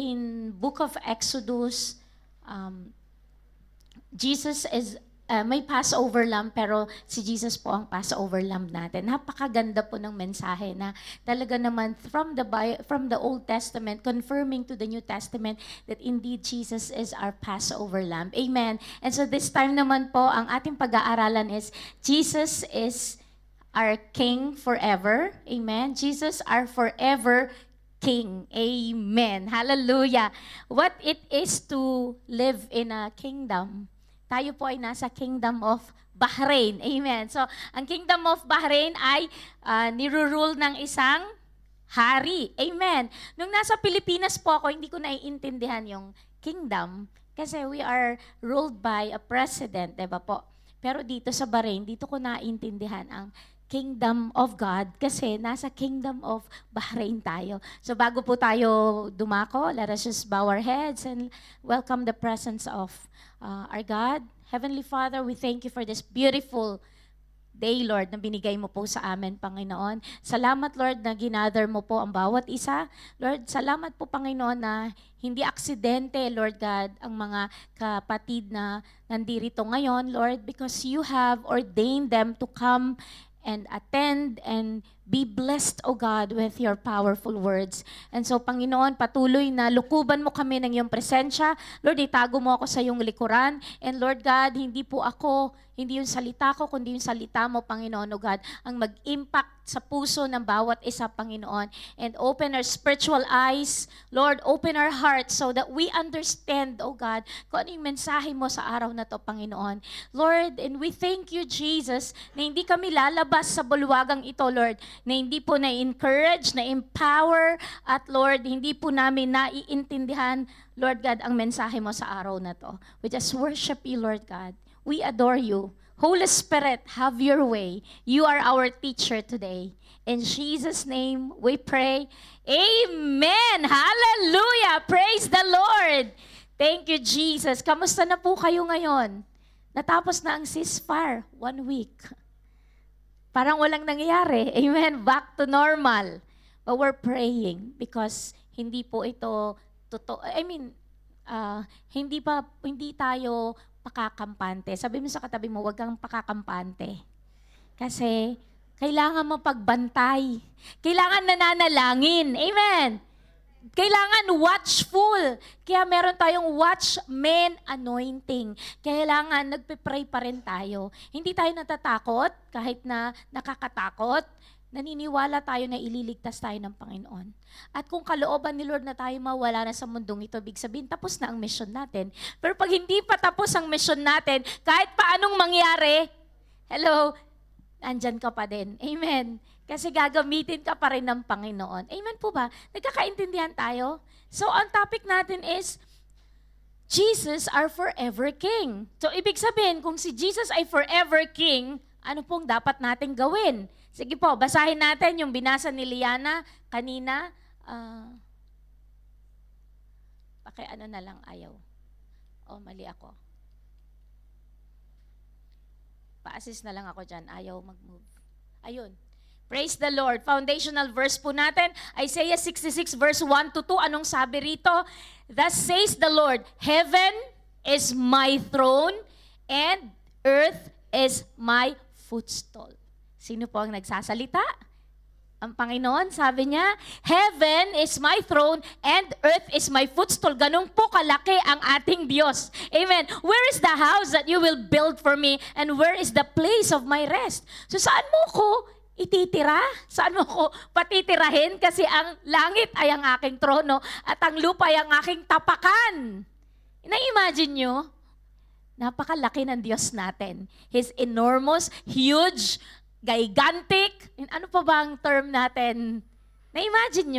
in Book of Exodus, Jesus is, may Passover lamb, pero si Jesus po ang Passover lamb natin. Napakaganda po ng mensahe na talaga naman from the Old Testament, confirming to the New Testament that indeed Jesus is our Passover lamb. Amen. And so this time naman po, ang ating pag-aaralan is Jesus is our King forever. Amen. Jesus our forever King. Amen. Hallelujah. What it is to live in a kingdom. Tayo po ay nasa Kingdom of Bahrain. Amen. So, ang Kingdom of Bahrain ay nirurule ng isang hari. Amen. Nung nasa Pilipinas po ako, hindi ko naiintindihan yung kingdom kasi we are ruled by a president, diba po? Pero dito sa Bahrain, dito ko naiintindihan ang Kingdom of God kasi nasa Kingdom of Bahrain tayo. So bago po tayo dumako, let us just bow our heads and welcome the presence of our God. Heavenly Father, we thank you for this beautiful day, Lord, na binigay mo po sa amin, Panginoon. Salamat, Lord, na ginather mo po ang bawat isa. Lord, salamat po, Panginoon, na hindi aksidente, Lord God, ang mga kapatid na nandirito ngayon, Lord, because you have ordained them to come and attend and be blessed, O God, with your powerful words. And so, Panginoon, patuloy na lukuban mo kami ng iyong presensya. Lord, itago mo ako sa iyong likuran. And Lord God, hindi po ako, hindi yung salita ko, kundi yung salita mo, Panginoon, O God, ang mag-impact sa puso ng bawat isa, Panginoon. And open our spiritual eyes. Lord, open our hearts so that we understand, O God, kung ano yung mensahe mo sa araw na to, Panginoon. Lord, and we thank you, Jesus, na hindi kami lalabas sa bulwagang ito, Lord, na hindi po na-encourage, na-empower, at Lord, hindi po namin naiintindihan, Lord God, ang mensahe mo sa araw na to. We just worship you, Lord God. We adore you. Holy Spirit, have your way. You are our teacher today. In Jesus' name, we pray. Amen! Hallelujah! Praise the Lord! Thank you, Jesus. Kamusta na po kayo ngayon? Natapos na ang ceasefire. 1 week. Parang walang nangyayari. Amen. Back to normal. But we're praying because hindi po ito totoo. Hindi tayo pakakampante. Sabi mo sa katabi mo, huwag kang pakakampante. Kasi kailangan mo pagbantay. Kailangan nananalangin. Amen. Kailangan watchful. Kaya meron tayong watchman anointing. Kailangan nagpe-pray pa rin tayo. Hindi tayo natatakot kahit na nakakatakot. Naniniwala tayo na ililigtas tayo ng Panginoon. At kung kalooban ni Lord na tayo mawala na sa mundong ito, big sabihin, tapos na ang mission natin. Pero pag hindi pa tapos ang mission natin, kahit pa anong mangyari, hello, andyan ka pa din. Amen. Kasi gagamitin ka pa rin ng Panginoon. Amen po ba? Nagkakaintindihan tayo? So, ang topic natin is, Jesus our forever King. So, ibig sabihin, kung si Jesus ay forever King, ano pong dapat natin gawin? Sige po, basahin natin yung binasa ni Liana kanina. Ano na lang, ayaw. Mali ako. Pa-assist na lang ako dyan. Ayaw mag-move. Ayun. Praise the Lord. Foundational verse po natin, Isaiah 66 verse 1 to 2. Anong sabi rito? Thus says the Lord, Heaven is my throne and earth is my footstool. Sino po ang nagsasalita? Ang Panginoon, sabi niya, Heaven is my throne and earth is my footstool. Ganun po kalaki ang ating Diyos. Amen. Where is the house that you will build for me and where is the place of my rest? So saan mo ko ititira? Saan mo ko patitirahin? Kasi ang langit ay ang aking trono at ang lupa ay ang aking tapakan. Na-imagine nyo? Napakalaki ng Diyos natin. He's enormous, huge, gigantic. Ano pa ba ang term natin? Na-imagine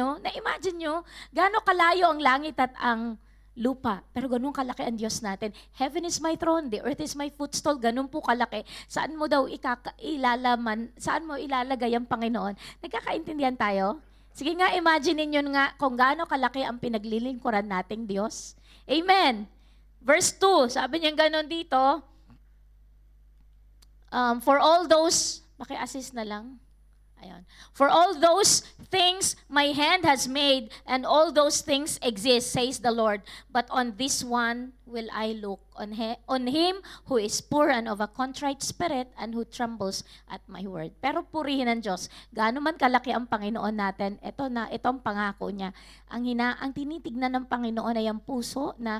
nyo, gaano kalayo ang langit at ang lupa. Pero ganun kalaki ang Diyos natin. Heaven is my throne, the earth is my footstool. Ganun po kalaki. Saan mo daw saan mo ilalagay ang Panginoon? Nagkakaintindihan tayo? Sige nga, imagine niyo nga kung gaano kalaki ang pinaglilingkuran nating Diyos. Amen. Verse 2, sabi niya ganun dito, for all those, paki-assist na lang. Ayan. For all those things my hand has made, and all those things exist, says the Lord. But on this one will I look, on him who is poor and of a contrite spirit, and who trembles at my word. Pero purihin ng Diyos. Gaano man kalaki ang Panginoon natin, ito ang pangako niya. Ang tinitignan ng Panginoon ay ang puso na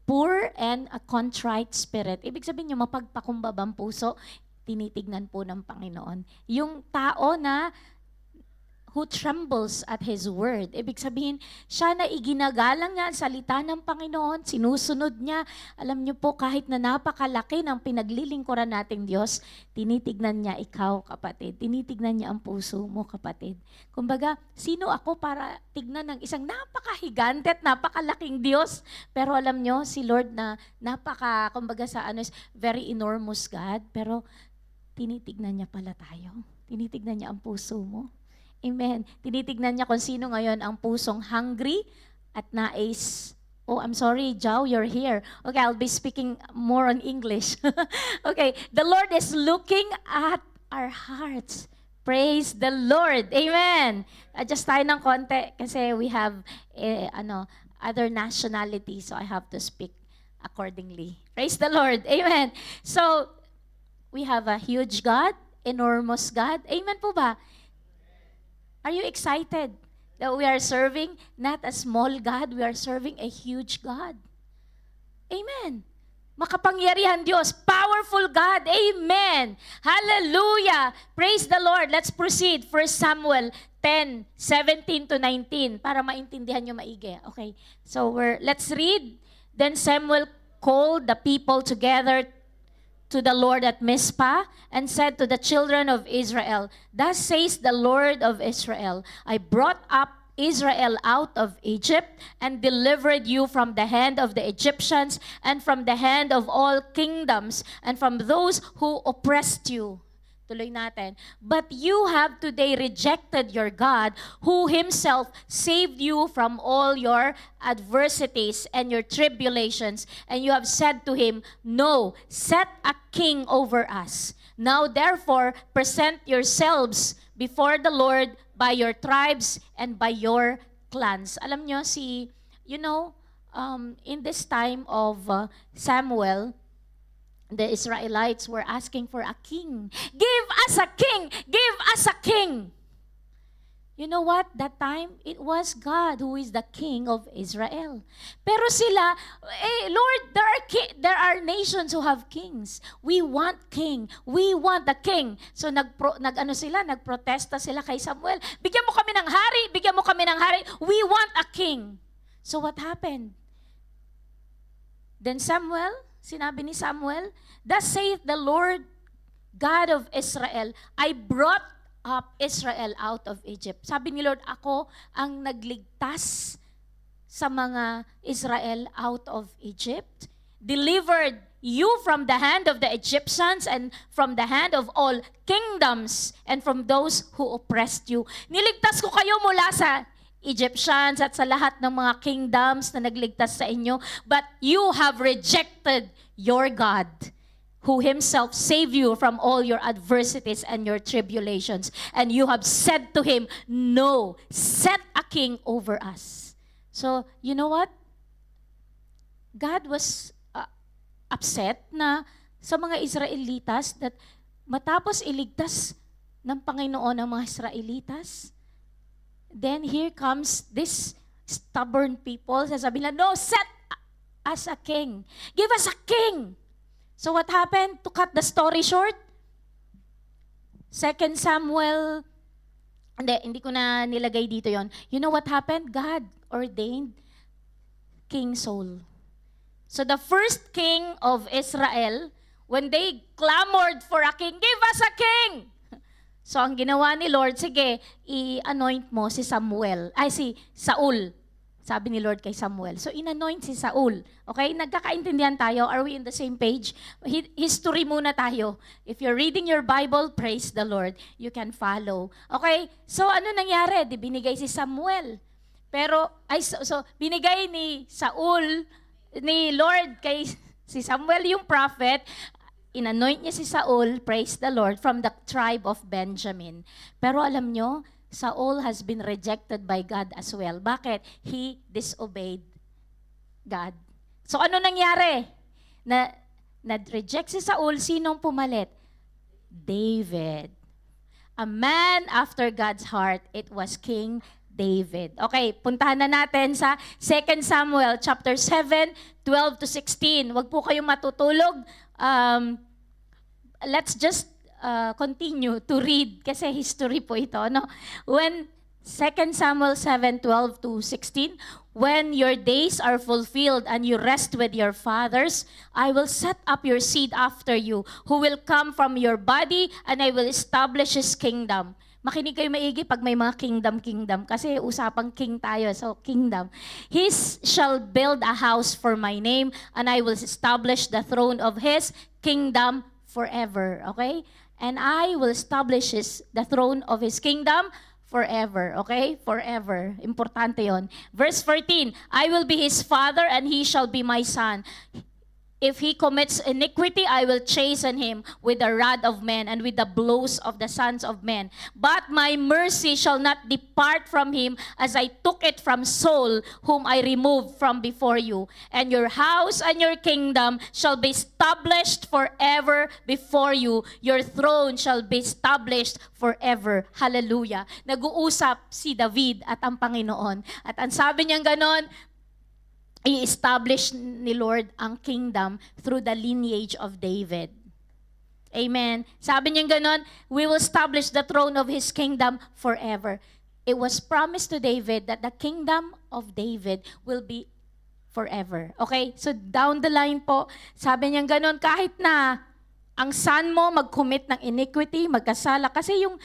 poor and a contrite spirit. Ibig sabihin yung mapagpakumbabang puso, tinitignan po ng Panginoon. Yung tao na who trembles at His word. Ibig sabihin, siya na iginagalang niya ang salita ng Panginoon, sinusunod niya. Alam niyo po, kahit na napakalaki ng pinaglilingkuran nating Diyos, tinitignan niya ikaw, kapatid. Tinitignan niya ang puso mo, kapatid. Kumbaga, sino ako para tignan ng isang napakahigante at napakalaking Diyos? Pero alam niyo, si Lord na kumbaga very enormous God, pero tinitignan niya pala tayo. Tinitignan niya ang puso mo. Amen. Tinitignan niya kung sino ngayon ang pusong hungry at nais. Oh, I'm sorry, Jao, you're here. Okay, I'll be speaking more on English. Okay, the Lord is looking at our hearts. Praise the Lord. Amen. Adjust tayo ng konti kasi we have other nationality, so I have to speak accordingly. Praise the Lord. Amen. So, we have a huge God, enormous God. Amen po ba? Are you excited that we are serving not a small God, we are serving a huge God? Amen. Makapangyarihan Diyos, powerful God. Amen. Hallelujah. Praise the Lord. Let's proceed. 1 Samuel 10:17-19 para maintindihan nyo maigi. Okay. So let's read. Then Samuel called the people together to the Lord at Mizpah, and said to the children of Israel, Thus says the Lord of Israel, I brought up Israel out of Egypt, and delivered you from the hand of the Egyptians, and from the hand of all kingdoms, and from those who oppressed you. Tuloy natin. But you have today rejected your God, who Himself saved you from all your adversities and your tribulations. And you have said to Him, No, set a king over us. Now therefore, present yourselves before the Lord by your tribes and by your clans. Alam nyo, in this time of Samuel, the Israelites were asking for a king. Give us a king! Give us a king! You know what? That time, it was God who is the king of Israel. Pero sila, Lord, there are nations who have kings. We want king. We want the king. So nagprotesta sila kay Samuel. Bigyan mo kami ng hari, bigyan mo kami ng hari. We want a king. So what happened? Then sinabi ni Samuel, Thus saith the Lord God of Israel, I brought up Israel out of Egypt. Sabi ni Lord, ako ang nagligtas sa mga Israel out of Egypt, delivered you from the hand of the Egyptians and from the hand of all kingdoms and from those who oppressed you. Niligtas ko kayo mula sa Egyptians at sa lahat ng mga kingdoms na nagligtas sa inyo, but you have rejected your God, who Himself saved you from all your adversities and your tribulations. And you have said to Him, No, set a king over us. So, you know what? God was upset na sa mga Israelitas that matapos iligtas ng Panginoon ang mga Israelitas, then here comes this stubborn people. Sasabihin nila, No, set us a king. Give us a king. So what happened? To cut the story short, 2 Samuel, hindi ko na nilagay dito yon. You know what happened? God ordained King Saul. So the first king of Israel, when they clamored for a king, give us a king! So ang ginawa ni Lord, sige, i-anoint mo si Saul. Sabi ni Lord kay Samuel. So, in-anoint si Saul. Okay? Nagkakaintindihan tayo? Are we in the same page? History muna tayo. If you're reading your Bible, praise the Lord. You can follow. Okay? So, ano nangyari? Binigay si Samuel. Pero, binigay ni Saul, ni Lord kay si Samuel yung prophet. inanoint niya si Saul, praise the Lord, from the tribe of Benjamin. Pero alam nyo, Saul has been rejected by God as well. Bakit? He disobeyed God. So ano nangyari? Na-reject si Saul, sinong pumalit? David. A man after God's heart, it was King David. Okay, puntahan na natin sa 2 Samuel chapter 7, 12 to 16. Huwag po kayong matutulog. Let's just continue to read kasi history po ito. No? When 2 Samuel 7, 12 to 16, when your days are fulfilled and you rest with your fathers, I will set up your seed after you, who will come from your body, and I will establish his kingdom. Makinig kayo maigi pag may mga kingdom, kasi usapang king tayo, so kingdom. He shall build a house for my name, and I will establish the throne of his kingdom forever. Okay? And I will establish the throne of his kingdom forever. Okay? Forever. Importante yon. Verse 14, I will be his father and he shall be my son. If he commits iniquity, I will chasten him with the rod of men and with the blows of the sons of men. But my mercy shall not depart from him, as I took it from Saul, whom I removed from before you. And your house and your kingdom shall be established forever before you. Your throne shall be established forever. Hallelujah. Nag-uusap si David at ang Panginoon. At ang sabi niyang ganon, i-establish ni Lord ang kingdom through the lineage of David. Amen. Sabi niya ganon, we will establish the throne of his kingdom forever. It was promised to David that the kingdom of David will be forever. Okay? So down the line po, sabi niya ganon, kahit na ang son mo mag-commit ng iniquity, magkasala, kasi yung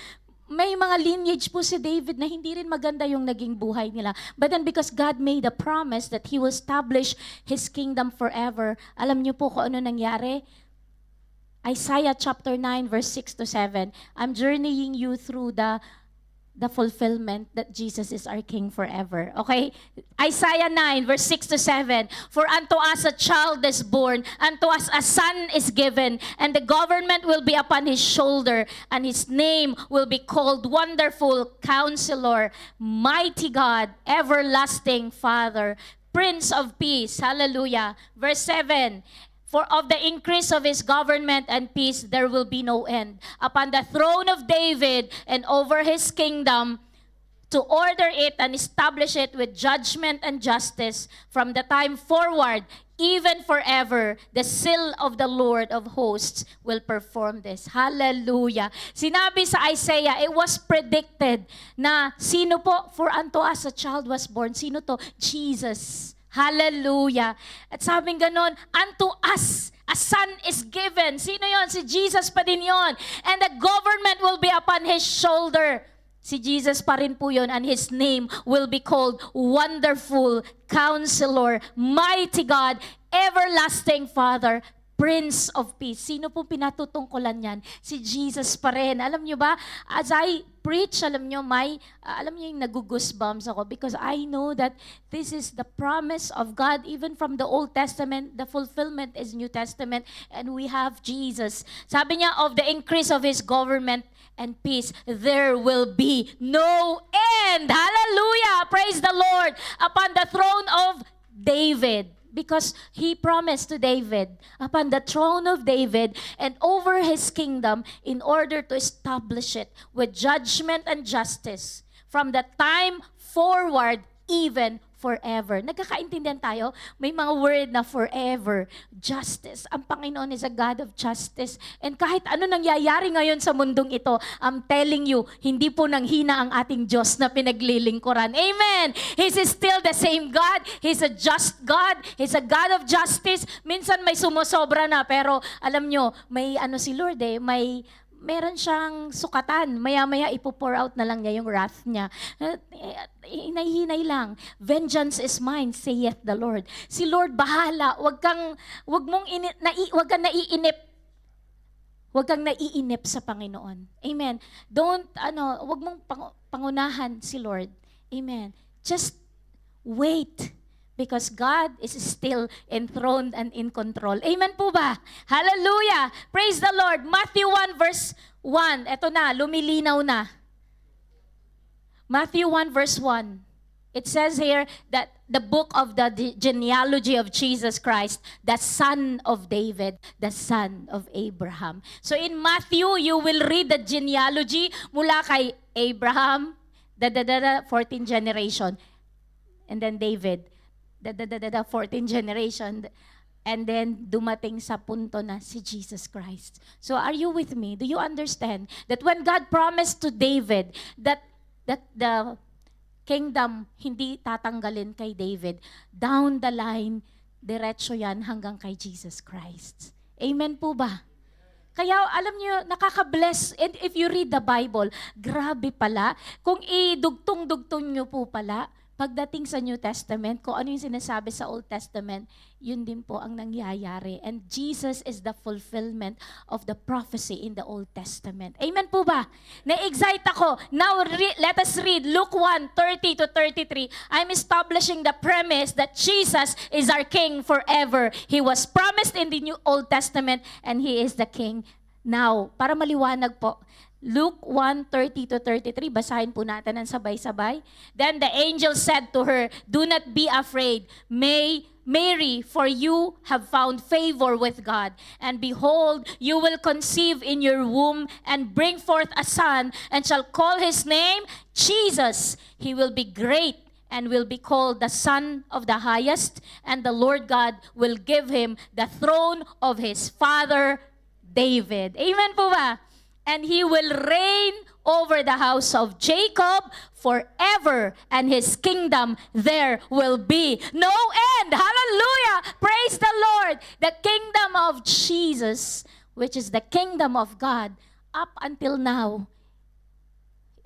may mga lineage po si David na hindi rin maganda yung naging buhay nila. But then because God made a promise that He will establish His kingdom forever, alam niyo po kung ano nangyari? Isaiah chapter 9 verse 6 to 7. I'm journeying you through the fulfillment that Jesus is our King forever. Okay? Isaiah 9 verse 6 to 7. For unto us a child is born, unto us a son is given, and the government will be upon his shoulder, and his name will be called Wonderful Counselor, Mighty God, Everlasting Father, Prince of Peace. Hallelujah. Verse 7. For of the increase of his government and peace there will be no end, upon the throne of David and over his kingdom, to order it and establish it with judgment and justice from the time forward, even forever. The seal of the Lord of hosts will perform this. Hallelujah. Sinabi sa Isaiah, it was predicted na sino po? For unto us a child was born. Sino to? Jesus. Hallelujah. At sabing ganon, unto us a son is given. Sino yon? Si Jesus pa din yon. And the government will be upon his shoulder. Si Jesus pa rin po yun, and his name will be called Wonderful Counselor, Mighty God, Everlasting Father, Prince of Peace. Sino pong pinatutungkulan yan? Si Jesus pa rin. Alam nyo ba, as I preach, alam nyo yung nag-goosebumps ako because I know that this is the promise of God even from the Old Testament. The fulfillment is New Testament, and we have Jesus. Sabi niya, of the increase of his government and peace, there will be no end. Hallelujah! Praise the Lord! Upon the throne of David. Because he promised to David, upon the throne of David and over his kingdom, in order to establish it with judgment and justice from the time forward, even forever. Nagkakaintindihan tayo? May mga word na forever, justice. Ang Panginoon is a God of justice. And kahit ano nangyayari ngayon sa mundong ito, I'm telling you, hindi po nanghina ang ating Diyos na pinaglilingkuran. Amen! He's still the same God. He's a just God. He's a God of justice. Minsan may sumusobra na, pero alam nyo, may ano si Lord meron siyang sukatan. Maya-maya ipo-pour out na lang niya yung wrath niya. Hinay-hinay lang. Vengeance is mine, saith the Lord. Si Lord bahala. Wag kang naiinip. Wag kang naiinip sa Panginoon. Amen. Wag mong pangunahan si Lord. Amen. Just wait. Because God is still enthroned and in control. Amen po ba? Hallelujah! Praise the Lord! Matthew 1 verse 1. Ito na, lumilinaw na. Matthew 1 verse 1. It says here that the book of the genealogy of Jesus Christ, the son of David, the son of Abraham. So in Matthew, you will read the genealogy mula kay Abraham, 14th generation, and then David, 14th generation, and then dumating sa punto na si Jesus Christ. So are you with me? Do you understand that when God promised to David that the kingdom hindi tatanggalin kay David, down the line, diretso yan hanggang kay Jesus Christ. Amen po ba? Kaya alam niyo, nakaka-bless. And if you read the Bible, grabe pala. Kung idugtong-dugtong niyo po pala, pagdating sa New Testament, kung ano yung sinasabi sa Old Testament, yun din po ang nangyayari. And Jesus is the fulfillment of the prophecy in the Old Testament. Amen po ba? Na-excite ako. Now, let us read Luke 1:30-33. I'm establishing the premise that Jesus is our King forever. He was promised in the New Old Testament and He is the King now. Para maliwanag po, Luke 1:30-33, basahin po natin ng sabay-sabay. Then the angel said to her, "Do not be afraid, Mary, for you have found favor with God. And behold, you will conceive in your womb and bring forth a son, and shall call his name Jesus. He will be great and will be called the Son of the Highest, and the Lord God will give him the throne of his father David." Amen po ba? "And he will reign over the house of Jacob forever, and his kingdom there will be no end." Hallelujah! Praise the Lord! The kingdom of Jesus, which is the kingdom of God, up until now,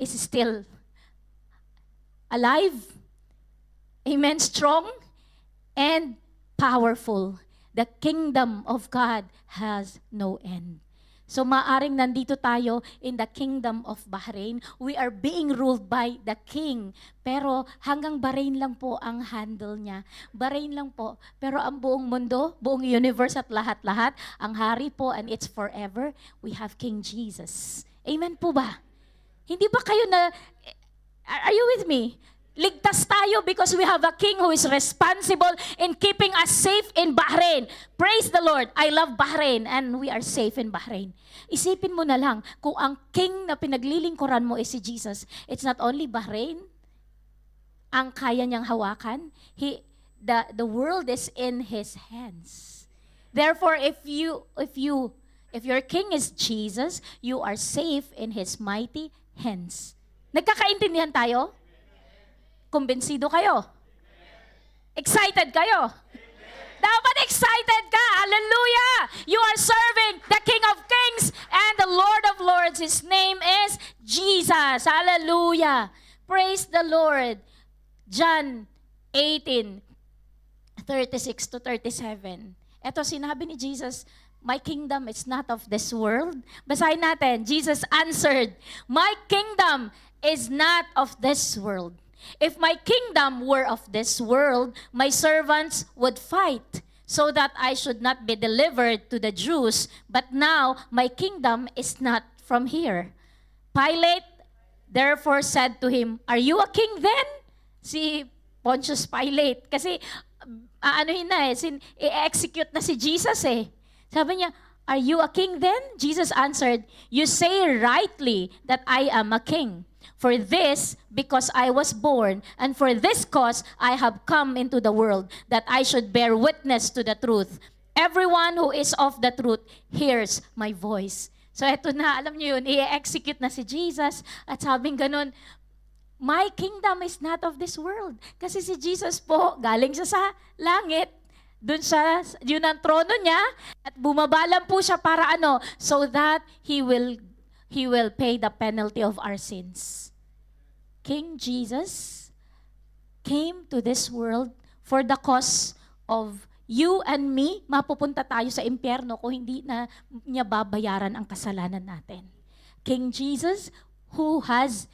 is still alive. Amen? Strong and powerful. The kingdom of God has no end. So maaring nandito tayo in the kingdom of Bahrain. We are being ruled by the king. Pero hanggang Bahrain lang po ang handle niya. Bahrain lang po. Pero ang buong mundo, buong universe at lahat-lahat, ang hari po and it's forever, we have King Jesus. Amen po ba? Hindi ba kayo na, are you with me? Ligtas tayo because we have a king who is responsible in keeping us safe in Bahrain. Praise the Lord. I love Bahrain and we are safe in Bahrain. Isipin mo na lang, kung ang king na pinaglilingkuran mo is si Jesus, it's not only Bahrain ang kaya niyang hawakan, the world is in His hands. Therefore, if your king is Jesus, you are safe in His mighty hands. Nagkakaintindihan tayo? Kumbinsido kayo? Excited kayo? Dapat excited ka. Hallelujah! You are serving the King of Kings and the Lord of Lords. His name is Jesus. Hallelujah! Praise the Lord. John 18:36-37. Ito sinabi ni Jesus, "My kingdom is not of this world." Basahin natin. Jesus answered, "My kingdom is not of this world. If my kingdom were of this world, my servants would fight, so that I should not be delivered to the Jews. But now my kingdom is not from here." Pilate therefore said to him, "Are you a king then?" Si Pontius Pilate. Kasi, i-execute na si Jesus eh. Sabi niya, "Are you a king then?" Jesus answered, "You say rightly that I am a king. For this, because I was born, and for this cause I have come into the world, that I should bear witness to the truth. Everyone who is of the truth hears my voice." So eto na, alam niyo yun, i-execute na si Jesus. At sabing ganun, my kingdom is not of this world. Kasi si Jesus po, galing siya sa langit. Doon siya, yun ang trono niya. At bumabalan po siya para ano? So that He will pay the penalty of our sins. King Jesus came to this world for the cause of you and me. Mapupunta tayo sa impyerno kung hindi na niya babayaran ang kasalanan natin. King Jesus, who has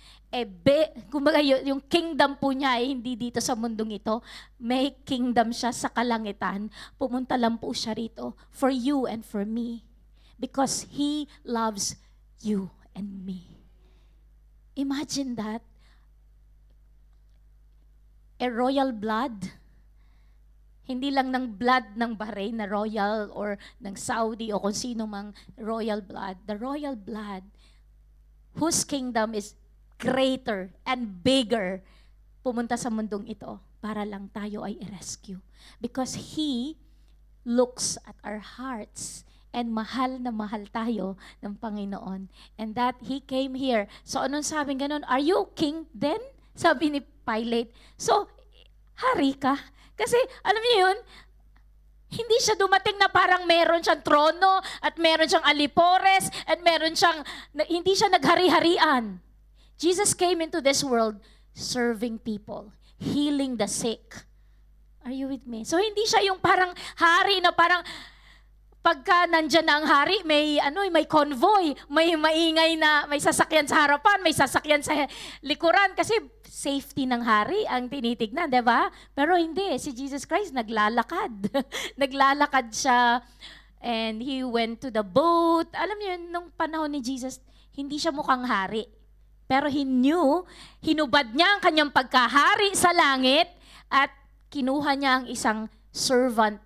kumbaga yung kingdom po niya ay hindi dito sa mundong ito. May kingdom siya sa kalangitan. Pumunta lang po siya rito for you and for me. Because He loves you and me. Imagine that. A royal blood. Hindi lang ng blood ng Bahrain na royal or ng Saudi o kung sino mang royal blood. The royal blood whose kingdom is greater and bigger, pumunta sa mundong ito para lang tayo ay i-rescue. Because He looks at our hearts and mahal na mahal tayo ng Panginoon. And that He came here. So anong sabi ganun? Are you king then? Sabi ni Pilate. So, hari ka. Kasi, alam niyo yun, hindi siya dumating na parang meron siyang trono at meron siyang alipores at meron siyang, hindi siya naghari-harian. Jesus came into this world serving people, healing the sick. Are you with me? So hindi siya yung parang hari na parang pagka nandyan na ang hari, may convoy, may maingay na, may sasakyan sa harapan, may sasakyan sa likuran kasi safety ng hari ang tinitignan, 'di ba? Pero hindi, si Jesus Christ naglalakad. Naglalakad siya and He went to the boat. Alam niyo, nung panahon ni Jesus, hindi siya mukhang hari. Pero He knew, hinubad niya ang kanyang pagkahari sa langit at kinuha niya ang isang servant.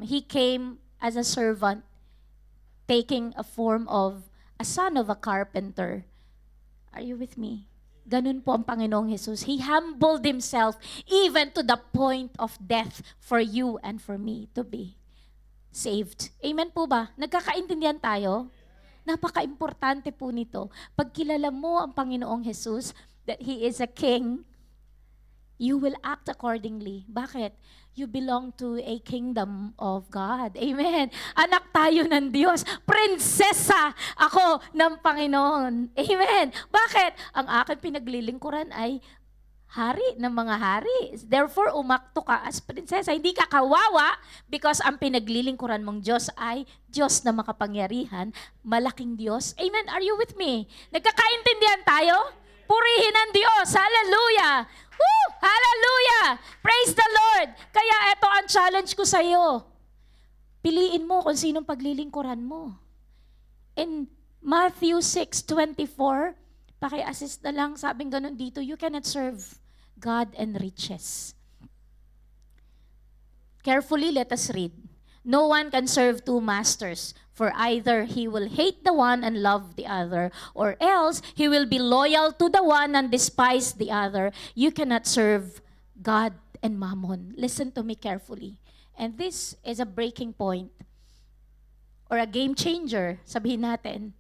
He came as a servant, taking a form of a son of a carpenter. Are you with me? Ganun po ang Panginoong Jesus. He humbled Himself even to the point of death for you and for me to be saved. Amen po ba? Nagkakaintindihan tayo? Napaka-importante po nito. Pag kilala mo ang Panginoong Jesus, that He is a King, you will act accordingly. Bakit? You belong to a kingdom of God. Amen. Anak tayo ng Diyos. Prinsesa ako ng Panginoon. Amen. Bakit? Ang aking pinaglilingkuran ay hari ng mga hari. Therefore, umakto ka as prinsesa. Hindi ka kawawa because ang pinaglilingkuran mong Diyos ay Diyos na makapangyarihan, malaking Diyos. Amen. Are you with me? Nagkakaintindihan tayo? Purihin ang Diyos. Hallelujah. Woo! Hallelujah! Praise the Lord! Kaya ito ang challenge ko sa iyo. Piliin mo kung sinong paglilingkuran mo. In Matthew 6:24, paki-assist na lang, sabing ganun dito, you cannot serve God and riches. Carefully, let us read. No one can serve two masters, for either he will hate the one and love the other, or else he will be loyal to the one and despise the other. You cannot serve God and mammon. Listen to me carefully. And this is a breaking point or a game changer. Sabihin natin,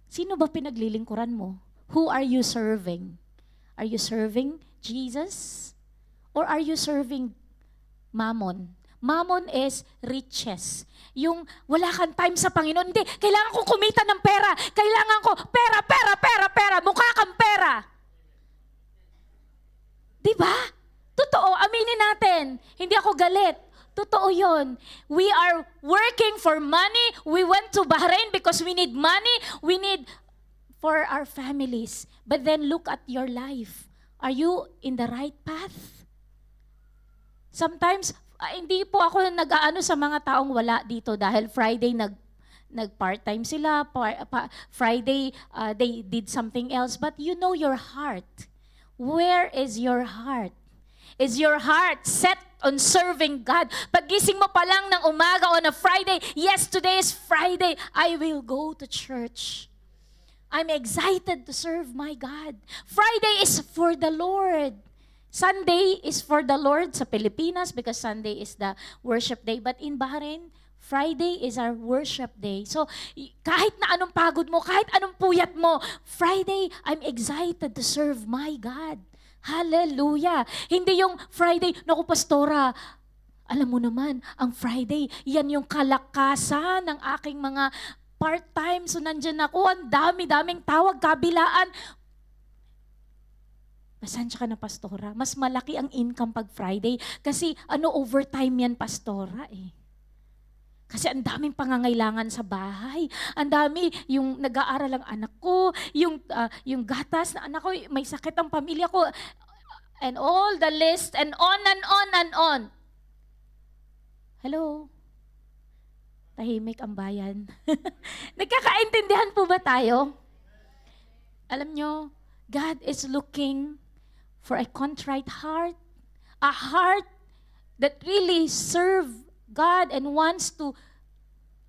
sino ba pinaglilingkuran mo? Who are you serving? Are you serving Jesus? Or are you serving mammon? Mammon is riches. Yung wala kang time sa Panginoon. Hindi, kailangan ko kumita ng pera. Kailangan ko pera. Mukha kang pera. Diba? Totoo, aminin natin. Hindi ako galit. Totoo yun. We are working for money. We went to Bahrain because we need money. We need for our families. But then look at your life. Are you in the right path? Sometimes, hindi po ako nag-aano sa mga taong wala dito dahil Friday nag-part-time sila, Friday they did something else, but you know your heart. Where is your heart? Is your heart set on serving God? Paggising mo pa lang ng umaga on a Friday, yes, today is Friday, I will go to church. I'm excited to serve my God. Friday is for the Lord. Sunday is for the Lord sa Pilipinas because Sunday is the worship day. But in Bahrain, Friday is our worship day. So, kahit na anong pagod mo, kahit anong puyat mo, Friday, I'm excited to serve my God. Hallelujah! Hindi yung Friday, naku pastora, alam mo naman, ang Friday, yan yung kalakasan ng aking mga part-time. So, nandyan ako, ang dami-daming tawag, kabilaan. Pasensya ka na, pastora. Mas malaki ang income pag Friday. Kasi overtime yan, pastora eh. Kasi ang daming pangangailangan sa bahay. Ang dami, yung nag-aaral ang anak ko, yung gatas na anak ko, may sakit ang pamilya ko, and all the list, and on and on and on. Hello? Tahimik ang bayan. Nagkakaintindihan po ba tayo? Alam nyo, God is looking for a contrite heart, a heart that really serve God and wants to,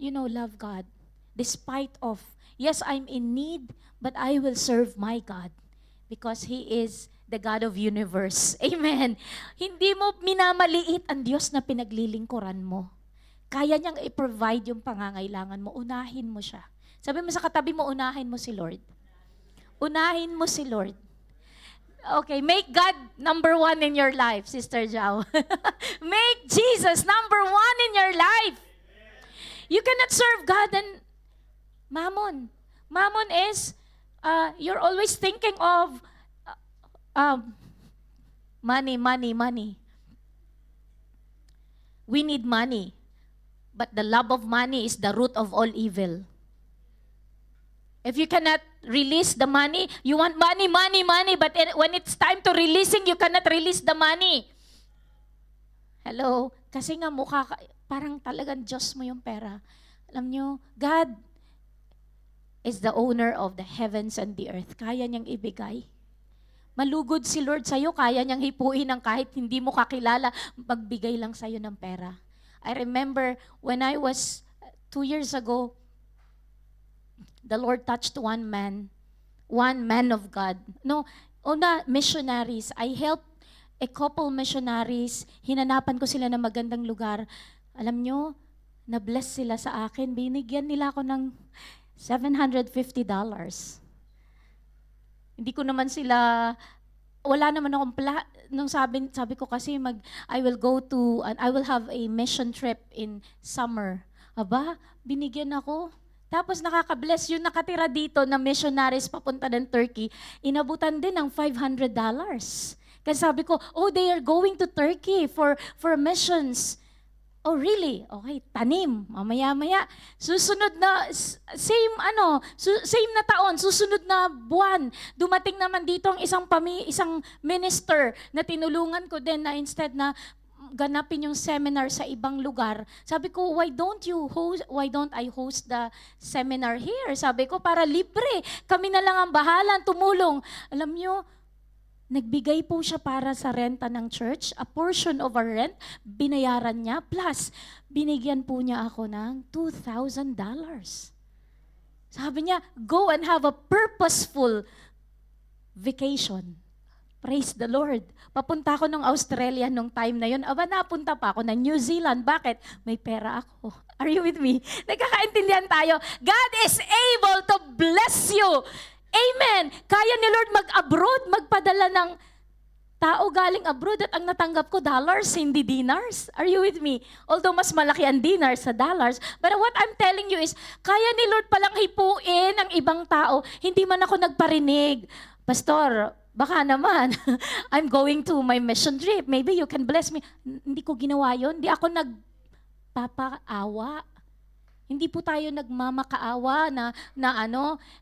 love God. Despite of, yes, I'm in need, but I will serve my God because He is the God of universe. Amen. Hindi mo minamaliit ang Diyos na pinaglilingkuran mo. Kaya niyang i-provide yung pangangailangan mo. Unahin mo siya. Sabi mo sa katabi mo, unahin mo si Lord. Unahin mo si Lord. Okay, make God number 1 in your life, Sister Jao. Make Jesus number 1 in your life. You cannot serve God and mammon. Mammon is, you're always thinking of money, money, money. We need money. But the love of money is the root of all evil. If you cannot release the money, you want money, money, money, but when it's time to releasing, you cannot release the money. Hello? Kasi nga parang talagang Diyos mo yung pera. Alam nyo, God is the owner of the heavens and the earth. Kaya niyang ibigay. Malugod si Lord sa'yo, kaya niyang hipuin ng kahit hindi mo kakilala, magbigay lang sa'yo ng pera. I remember when I was 2 years ago, the Lord touched one man of God. Missionaries. I helped a couple missionaries. Hinanapan ko sila ng magandang lugar. Alam nyo, na-bless sila sa akin. Binigyan nila ako ng $750. Hindi ko naman sila, wala naman akong nung sabi ko kasi I will have a mission trip in summer. Aba, binigyan ako. Tapos nakaka-bless yung nakatira dito na missionaries papunta ng Turkey, inabutan din ng $500. Kasi sabi ko, they are going to Turkey for missions. Oh, really? Okay, tanim. Mamaya-maya. Susunod na, same na taon, susunod na buwan. Dumating naman dito ang isang minister na tinulungan ko din na instead na ganapin yung seminar sa ibang lugar. Sabi ko, why don't I host the seminar here? Sabi ko, para libre. Kami na lang ang bahala, tumulong. Alam nyo, nagbigay po siya para sa renta ng church. A portion of our rent, binayaran niya. Plus, binigyan po niya ako ng $2,000. Sabi niya, go and have a purposeful vacation. Praise the Lord. Papunta ako ng Australia nung time na yun. Napunta pa ako ng New Zealand. Bakit? May pera ako. Are you with me? Nagkakaintindihan tayo. God is able to bless you. Amen. Kaya ni Lord mag-abroad, magpadala ng tao galing abroad at ang natanggap ko dollars, hindi dinars. Are you with me? Although mas malaki ang dinars sa dollars. But what I'm telling you is, kaya ni Lord palang hipuin ang ibang tao. Hindi man ako nagparinig. Pastor, baka naman, I'm going to my mission trip. Maybe you can bless me. Hindi ko ginawa yun. Hindi ako nagpapaawa. Hindi po tayo nagmamakaawa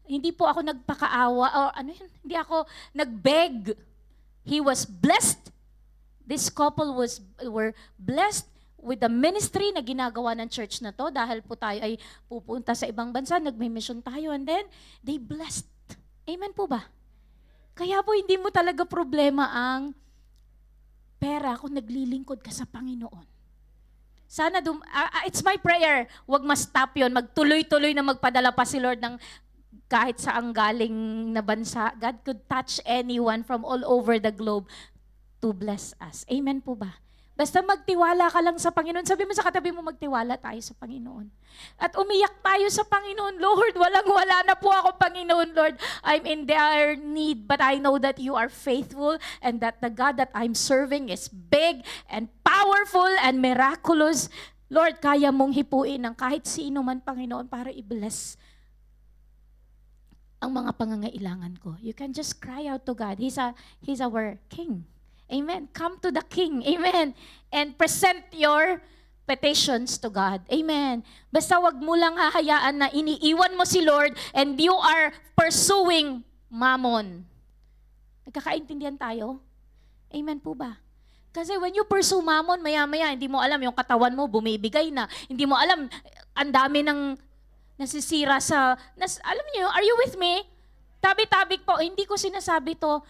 hindi po ako nagpakaawa o hindi ako nagbeg. He was blessed. This couple were blessed with the ministry na ginagawa ng church na to dahil po tayo ay pupunta sa ibang bansa, nagme-mission tayo and then they blessed. Amen po ba? Kaya po hindi mo talaga problema ang pera kung naglilingkod ka sa Panginoon. Sana, it's my prayer, wag ma-stop yun, magtuloy-tuloy na magpadala pa si Lord ng kahit saang galing na bansa. God could touch anyone from all over the globe to bless us. Amen po ba? Basta magtiwala ka lang sa Panginoon. Sabi mo sa katabi mo, magtiwala tayo sa Panginoon. At umiyak tayo sa Panginoon. Lord, walang-wala na po ako, Panginoon, Lord. I'm in dire need, but I know that you are faithful and that the God that I'm serving is big and powerful and miraculous. Lord, kaya mong hipuin ng kahit sino man, Panginoon, para i-bless ang mga pangangailangan ko. You can just cry out to God. He's our King. Amen. Come to the King. Amen. And present your petitions to God. Amen. Basta wag mo lang hahayaan na iniiwan mo si Lord and you are pursuing mammon. Nagkakaintindihan tayo? Amen po ba? Kasi when you pursue mammon, maya-maya, hindi mo alam yung katawan mo, bumibigay na. Hindi mo alam, ang dami ng nasisira sa, alam niyo, are you with me? Tabi-tabik po, hindi ko sinasabi to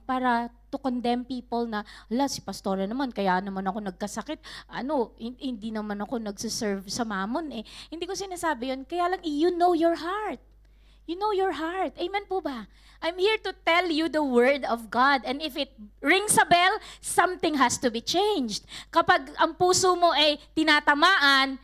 para to condemn people na, si pastora naman, kaya naman ako nagkasakit, hindi naman ako nagsiserve sa mammon eh. Hindi ko sinasabi yun, kaya lang, you know your heart. You know your heart. Amen po ba? I'm here to tell you the word of God. And if it rings a bell, something has to be changed. Kapag ang puso mo ay tinatamaan,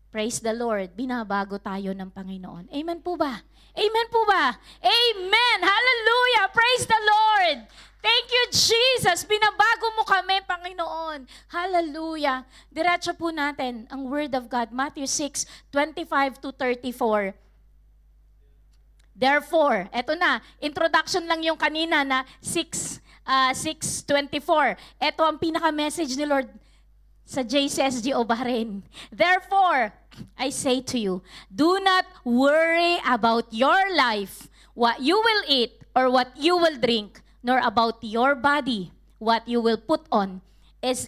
praise the Lord, binabago tayo ng Panginoon. Amen po ba? Amen po ba? Amen! Hallelujah! Praise the Lord! Thank you, Jesus! Binabago mo kami, Panginoon. Hallelujah! Diretso po natin ang Word of God, Matthew 6:25-34. Therefore, eto na, introduction lang yung kanina na 6:24. Eto ang pinaka-message ni Lord sa JCSG o Bahrain. Therefore, I say to you, do not worry about your life, what you will eat or what you will drink, nor about your body, what you will put on. Is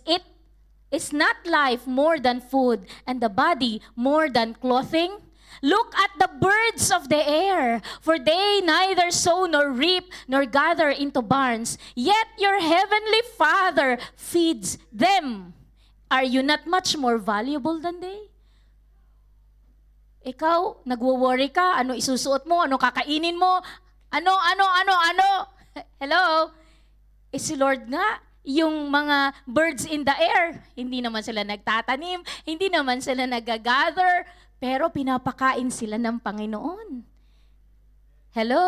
not life more than food, and the body more than clothing? Look at the birds of the air, for they neither sow nor reap nor gather into barns, yet your heavenly Father feeds them. Are you not much more valuable than they? Ikaw, nagwo-worry ka, ano isusuot mo, ano kakainin mo, ano? Hello? Si Lord nga, yung mga birds in the air, hindi naman sila nagtatanim, hindi naman sila nagagather, pero pinapakain sila ng Panginoon. Hello?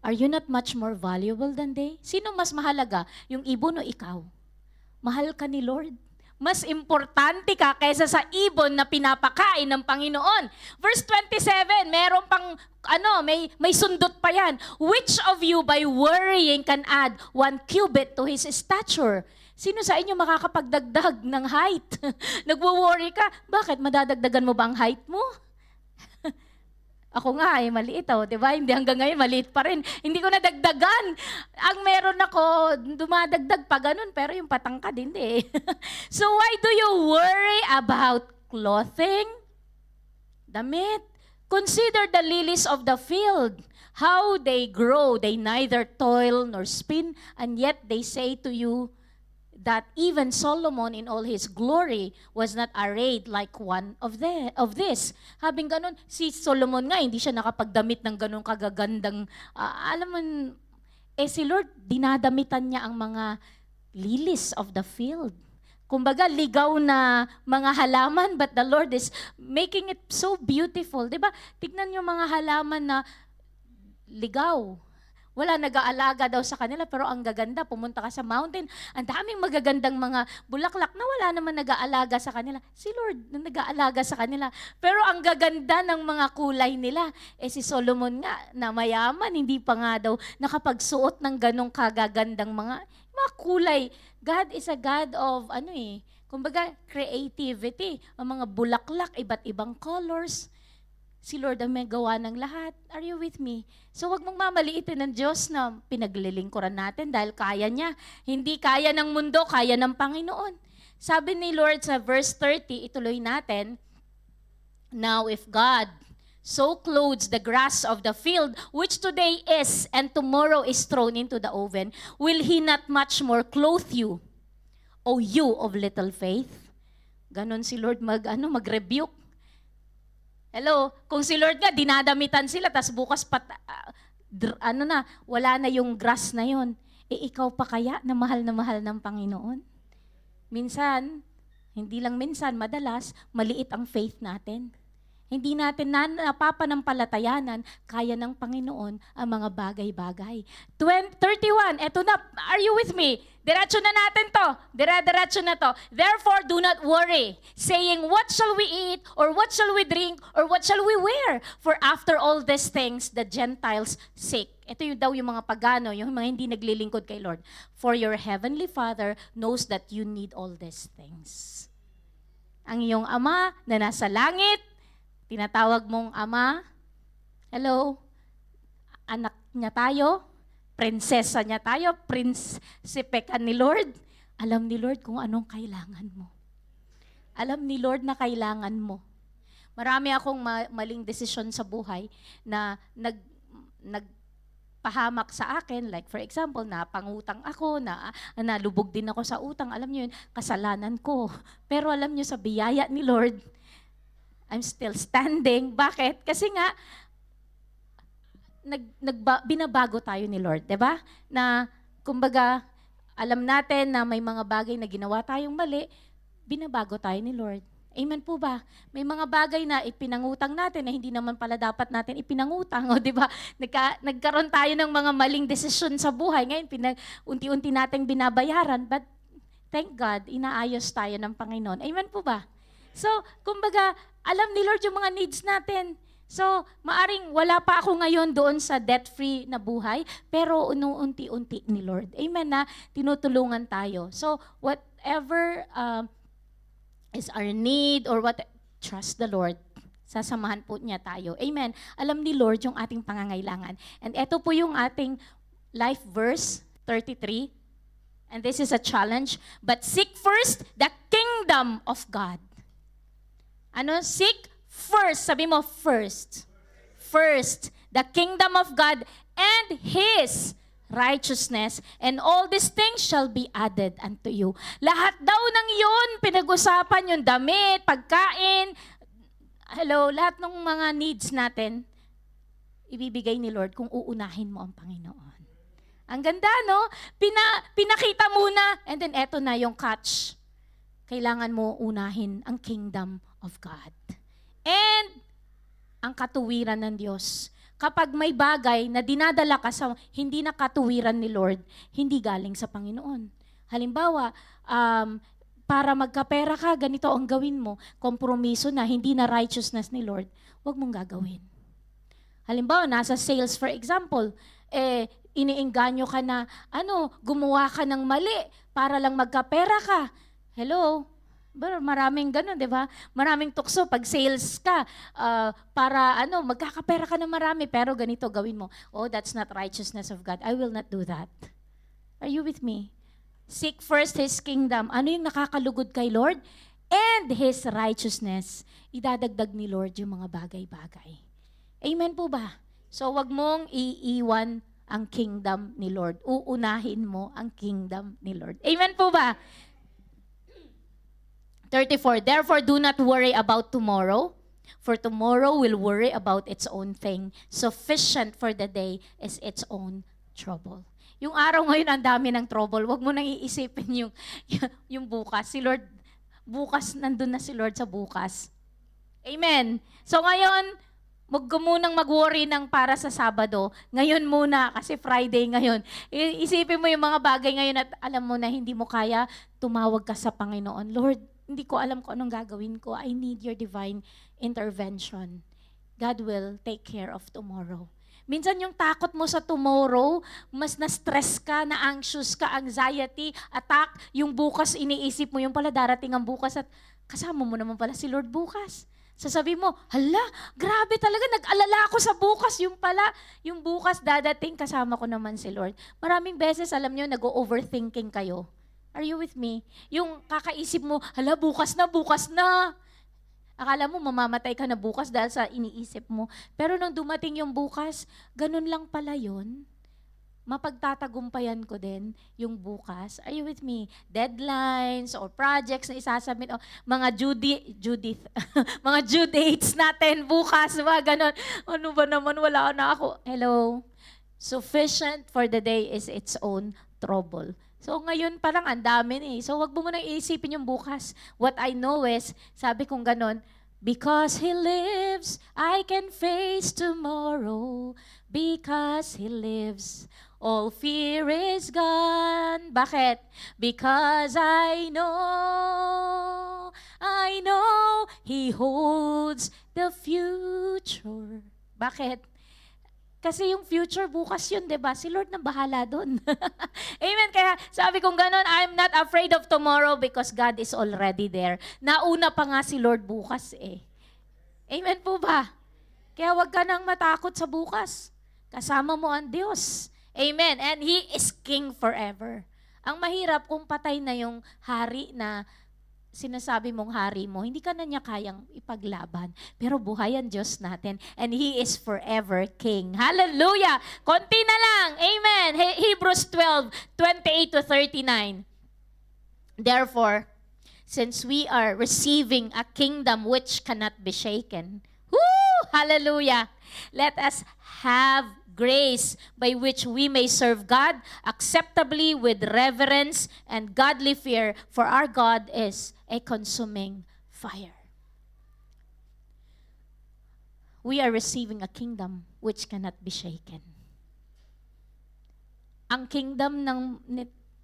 Are you not much more valuable than they? Sino mas mahalaga? Yung ibon o ikaw? Mahal ka ni Lord. Mas importante ka kaysa sa ibon na pinapakain ng Panginoon. Verse 27, meron pang, may sundot pa yan. Which of you by worrying can add 1 cubit to his stature? Sino sa inyo makakapagdagdag ng height? Nagwo-worry ka, bakit madadagdagan mo ba ang height mo? Ako nga maliit di ba? Hindi hanggang ngayon maliit pa rin. Hindi ko nadagdagan. Ang meron ako, dumadagdag pa ganun, pero yung patangkad hindi. So why do you worry about clothing? Damit. Consider the lilies of the field, how they grow. They neither toil nor spin, and yet they say to you that even Solomon in all his glory was not arrayed like one of this. Habing ganun, si Solomon nga, hindi siya nakapagdamit ng ganun kagagandang, si Lord, dinadamitan niya ang mga lilies of the field. Kumbaga, ligaw na mga halaman, but the Lord is making it so beautiful. Diba? Tignan niyo mga halaman na ligaw. Wala nag-aalaga daw sa kanila, pero ang gaganda, pumunta ka sa mountain, ang daming magagandang mga bulaklak na wala naman nag-aalaga sa kanila. Si Lord na nag-aalaga sa kanila. Pero ang gaganda ng mga kulay nila, si Solomon nga, na mayaman, hindi pa nga daw nakapagsuot ng ganong kagagandang mga kulay. God is a God of, kumbaga, creativity. Ang mga bulaklak, iba't ibang colors. Si Lord ang may gawa ng lahat. Are you with me? So wag mong mamaliitin ng Diyos na pinaglilingkuran natin dahil kaya niya. Hindi kaya ng mundo, kaya ng Panginoon. Sabi ni Lord sa verse 30, ituloy natin, now if God so clothes the grass of the field, which today is and tomorrow is thrown into the oven, will He not much more clothe you, O you of little faith? Ganon si Lord mag-rebuke. Hello, kung si Lord nga, dinadamitan sila, tas bukas wala na yung grass na yon. Ikaw pa kaya na mahal ng Panginoon? Minsan, hindi lang minsan, madalas, maliit ang faith natin. Hindi natin napapanampalatayanan, kaya ng Panginoon ang mga bagay-bagay. 31, eto na, are you with me? Diretso na natin to. Diretso na to. Therefore, do not worry, saying, what shall we eat, or what shall we drink, or what shall we wear? For after all these things, the Gentiles seek. Ito yung daw yung mga pagano, yung mga hindi naglilingkod kay Lord. For your heavenly Father knows that you need all these things. Ang iyong Ama na nasa langit, tinatawag mong Ama, hello, anak niya tayo, prinsesa niya tayo, prinsipe ka ni Lord. Alam ni Lord kung anong kailangan mo. Alam ni Lord na kailangan mo. Marami akong maling desisyon sa buhay na nagpahamak sa akin. Like for example, napangutang ako, nalubog din ako sa utang. Alam niyo yun, kasalanan ko. Pero alam niyo sa biyaya ni Lord, I'm still standing. Bakit? Kasi nga, binabago tayo ni Lord, 'di ba? Na kumbaga, alam natin na may mga bagay na ginawa tayong mali, binabago tayo ni Lord. Amen po ba? May mga bagay na ipinangutang natin na hindi naman pala dapat natin ipinangutang, o 'di ba? Nagkaroon tayo ng mga maling desisyon sa buhay. Ngayon unti-unti nating binabayaran, but thank God, inaayos tayo ng Panginoon. Amen po ba? So, kumbaga, alam ni Lord yung mga needs natin. So, maaring wala pa ako ngayon doon sa debt-free na buhay, pero unti-unti ni Lord. Amen na, tinutulungan tayo. So, whatever is our need or what, trust the Lord. Sasamahan po niya tayo. Amen. Alam ni Lord yung ating pangangailangan. And ito po yung ating life verse, 33. And this is a challenge. But seek first the kingdom of God. Ano? Seek first. Sabi mo, first. First. The kingdom of God and His righteousness, and all these things shall be added unto you. Lahat daw ng yun, pinag-usapan yung damit, pagkain, lahat ng mga needs natin, ibibigay ni Lord kung uunahin mo ang Panginoon. Ang ganda, no? Pinakita muna, and then eto na yung catch. Kailangan mo unahin ang kingdom of God. And ang katuwiran ng Diyos. Kapag may bagay na dinadala ka sa hindi na katuwiran ni Lord, hindi galing sa Panginoon. Halimbawa, para magkapera ka, ganito ang gawin mo, kompromiso na, hindi na righteousness ni Lord, huwag mong gagawin. Halimbawa, nasa sales for example, iniengganyo ka na, gumawa ka ng mali para lang magkapera ka. Hello? Maraming ganun, di ba? Maraming tukso pag sales ka para magkakapera ka na marami, pero ganito gawin mo. Oh, that's not righteousness of God. I will not do that. Are you with me? Seek first His kingdom. Ano yung nakakalugod kay Lord? And His righteousness. Idadagdag ni Lord yung mga bagay-bagay. Amen po ba? So wag mong iiwan ang kingdom ni Lord. Uunahin mo ang kingdom ni Lord. Amen po ba? 34, therefore do not worry about tomorrow, for tomorrow will worry about its own thing. Sufficient for the day is its own trouble. Yung araw ngayon, ang dami ng trouble. Huwag mo nang iisipin yung bukas. Si Lord, bukas, nandun na si Lord sa bukas. Amen. So ngayon, huwag ka munang mag-worry ng para sa Sabado. Ngayon muna, kasi Friday ngayon. Isipin mo yung mga bagay ngayon at alam mo na hindi mo kaya, tumawag ka sa Panginoon. Lord, hindi ko alam kung anong gagawin ko. I need your divine intervention. God will take care of tomorrow. Minsan yung takot mo sa tomorrow, mas na-stress ka, na-anxious ka, anxiety, attack, yung bukas iniisip mo, yung pala darating ang bukas at kasama mo naman pala si Lord bukas. Sasabi mo, hala, grabe talaga, nag-alala ako sa bukas. Yung pala, yung bukas dadating, kasama ko naman si Lord. Maraming beses, alam nyo, nag-overthinking kayo. Are you with me? Yung kakaisip mo, hala, bukas na, bukas na. Akala mo, mamamatay ka na bukas dahil sa iniisip mo. Pero nung dumating yung bukas, ganun lang pala yun. Mapagtatagumpayan ko din yung bukas. Are you with me? Deadlines or projects na isasubmit, o mga mga due dates natin bukas, ganun. Ano ba naman, wala na ako. Hello? Sufficient for the day is its own trouble. So ngayon parang ang dami So wag mo munang iisipin yung bukas. What I know is, sabi kong ganon, because He lives, I can face tomorrow. Because He lives, all fear is gone. Bakit? Because I know He holds the future. Bakit? Kasi yung future bukas yun, 'di ba? Si Lord na bahala doon. Amen. Kaya sabi kong ganun, I'm not afraid of tomorrow because God is already there. Nauna pa nga si Lord bukas eh. Amen po ba? Kaya wag ka nang matakot sa bukas. Kasama mo ang Diyos. Amen. And He is King forever. Ang mahirap kung patay na yung hari na sinasabi mong hari mo, hindi ka na niya kayang ipaglaban. Pero buhay ang Diyos natin. And He is forever King. Hallelujah! Konti na lang. Amen. Hebrews 12:28 to 39. Therefore, since we are receiving a kingdom which cannot be shaken, woo! Hallelujah! Let us have grace by which we may serve God acceptably with reverence and godly fear, for our God is a consuming fire. We are receiving a kingdom which cannot be shaken. Ang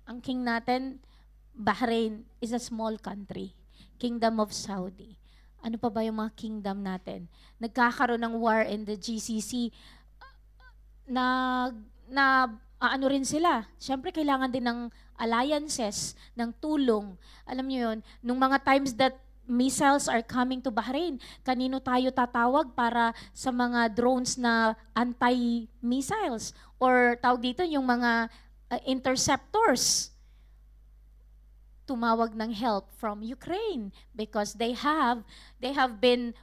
ang king natin, Bahrain, is a small country. Kingdom of Saudi. Ano pa ba yung mga kingdom natin? Nagkakaroon ng war in the GCC. Ano rin sila. Siyempre, kailangan din ng alliances, ng tulong. Alam niyo yun, nung mga times that missiles are coming to Bahrain, kanino tayo tatawag para sa mga drones na anti-missiles? Or tawag dito, yung mga interceptors. Tumawag ng help from Ukraine because they have been,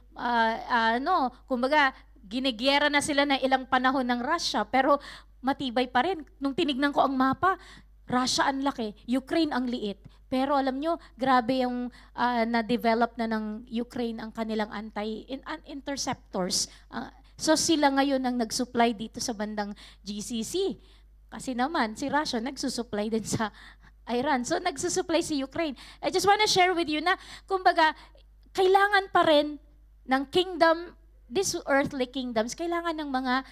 kumbaga, ginigera na sila na ilang panahon ng Russia, pero matibay pa rin. Nung tinignan ko ang mapa, Russia ang laki, Ukraine ang liit. Pero alam nyo, grabe yung na-develop na ng Ukraine ang kanilang anti-interceptors. So sila ngayon ang nag-supply dito sa bandang GCC. Kasi naman, si Russia nagsusupply din sa Iran. So nagsusupply si Ukraine. I just want to share with you na, kumbaga, kailangan pa rin ng kingdom, these earthly kingdoms, kailangan ng mga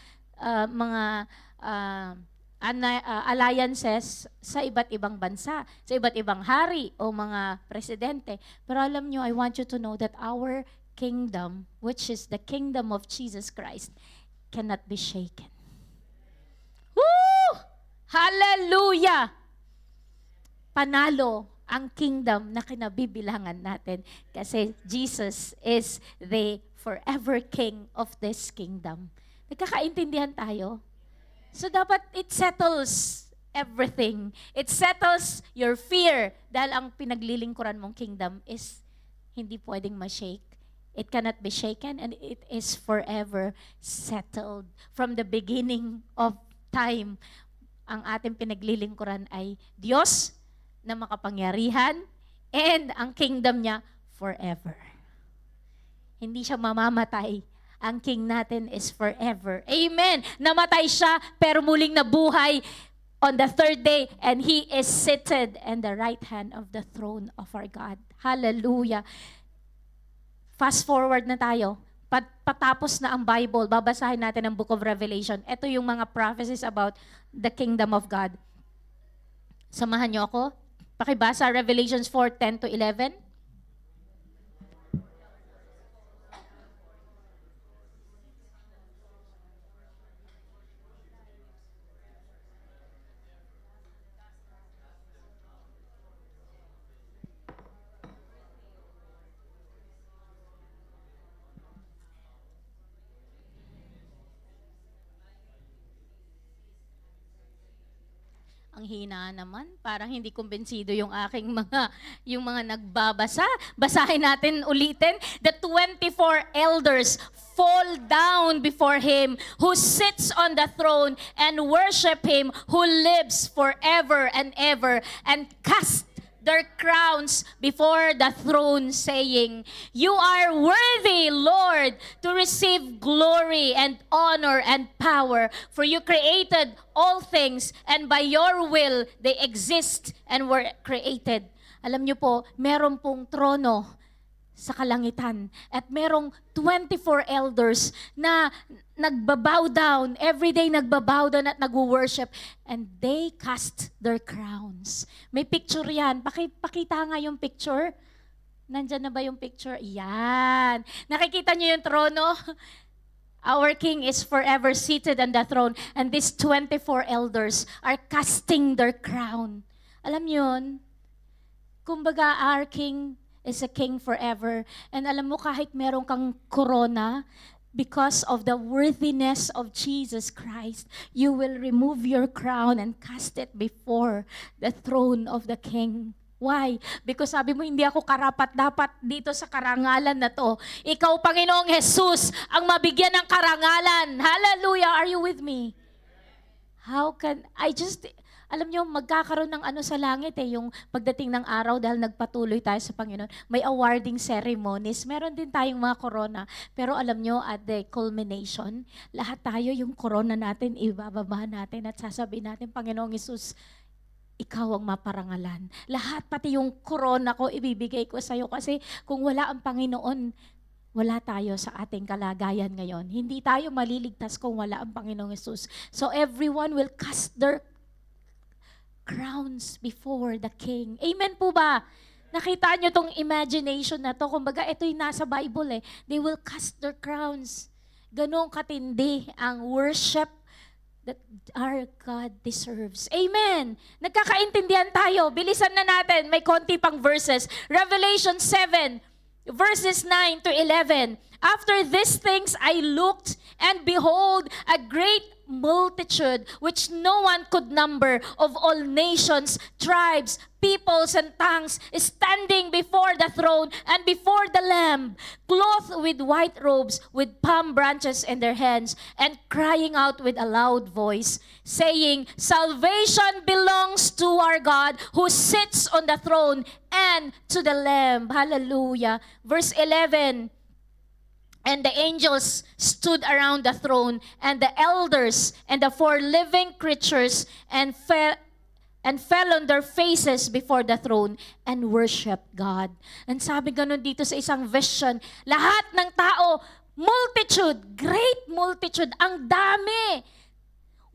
alliances sa iba't ibang bansa, sa iba't ibang hari o mga presidente. Pero alam nyo, I want you to know that our kingdom, which is the kingdom of Jesus Christ, cannot be shaken. Woo! Hallelujah! Panalo ang kingdom na kinabibilangan natin kasi Jesus is the forever King of this kingdom. Nagkakaintindihan tayo? So dapat it settles everything. It settles your fear dahil ang pinaglilingkuran mong kingdom is hindi pwedeng ma-shake. It cannot be shaken and it is forever settled. From the beginning of time, ang ating pinaglilingkuran ay Diyos na makapangyarihan and ang kingdom niya forever. Hindi siya mamamatay. Ang king natin is forever. Amen. Namatay siya pero muling nabuhay on the third day and He is seated in the right hand of the throne of our God. Hallelujah. Fast forward na tayo. Patapos na ang Bible, babasahin natin ang Book of Revelation. Ito yung mga prophecies about the kingdom of God. Samahan niyo ako. Pakibasa Revelations 4:10 to 11. Ang hina naman, parang hindi kumbensido yung aking yung mga nagbabasa. Basahin natin ulitin. The 24 elders fall down before Him who sits on the throne and worship Him who lives forever and ever and cast their crowns before the throne, saying, "You are worthy, Lord, to receive glory and honor and power, for you created all things, and by your will they exist and were created." Alam niyo po, meron pong trono sa kalangitan at merong 24 elders na nagbabow down, everyday nagbabow down at nag-worship, and they cast their crowns. May picture yan. Pakita nga yung picture. Nandyan na ba yung picture? Yan. Nakikita niyo yung trono? Our King is forever seated on the throne, and these 24 elders are casting their crown. Alam yun? Kumbaga, our King is a King forever. And alam mo, kahit meron kang corona, because of the worthiness of Jesus Christ, you will remove your crown and cast it before the throne of the King. Why? Because sabi mo, hindi ako karapat-dapat dito sa karangalan na to. Ikaw, Panginoong Jesus, ang mabigyan ng karangalan. Hallelujah! Are you with me? Alam nyo, magkakaroon ng ano sa langit yung pagdating ng araw dahil nagpatuloy tayo sa Panginoon. May awarding ceremonies. Meron din tayong mga corona. Pero alam nyo, at the culmination, lahat tayo yung corona natin, ibababa natin at sasabihin natin, Panginoong Jesus, ikaw ang maparangalan. Lahat, pati yung corona ko, ibibigay ko sa iyo. Kasi kung wala ang Panginoon, wala tayo sa ating kalagayan ngayon. Hindi tayo maliligtas kung wala ang Panginoong Jesus. So everyone will cast their crowns before the King. Amen po ba? Nakita nyo tong imagination na to. Kumbaga, ito yung nasa Bible eh. They will cast their crowns. Ganong katindi ang worship that our God deserves. Amen! Nagkakaintindihan tayo. Bilisan na natin. May konti pang verses. Revelation 7, verses 9 to 11. After these things I looked, and behold, a great multitude which no one could number, of all nations, tribes, peoples, and tongues, standing before the throne and before the Lamb, clothed with white robes, with palm branches in their hands, and crying out with a loud voice, saying, Salvation belongs to our God who sits on the throne and to the Lamb. Hallelujah. Verse 11. And the angels stood around the throne, and the elders, and the four living creatures, and fell on their faces before the throne, and worshiped God. And sabi ganun dito sa isang vision, lahat ng tao, multitude, great multitude, ang dami.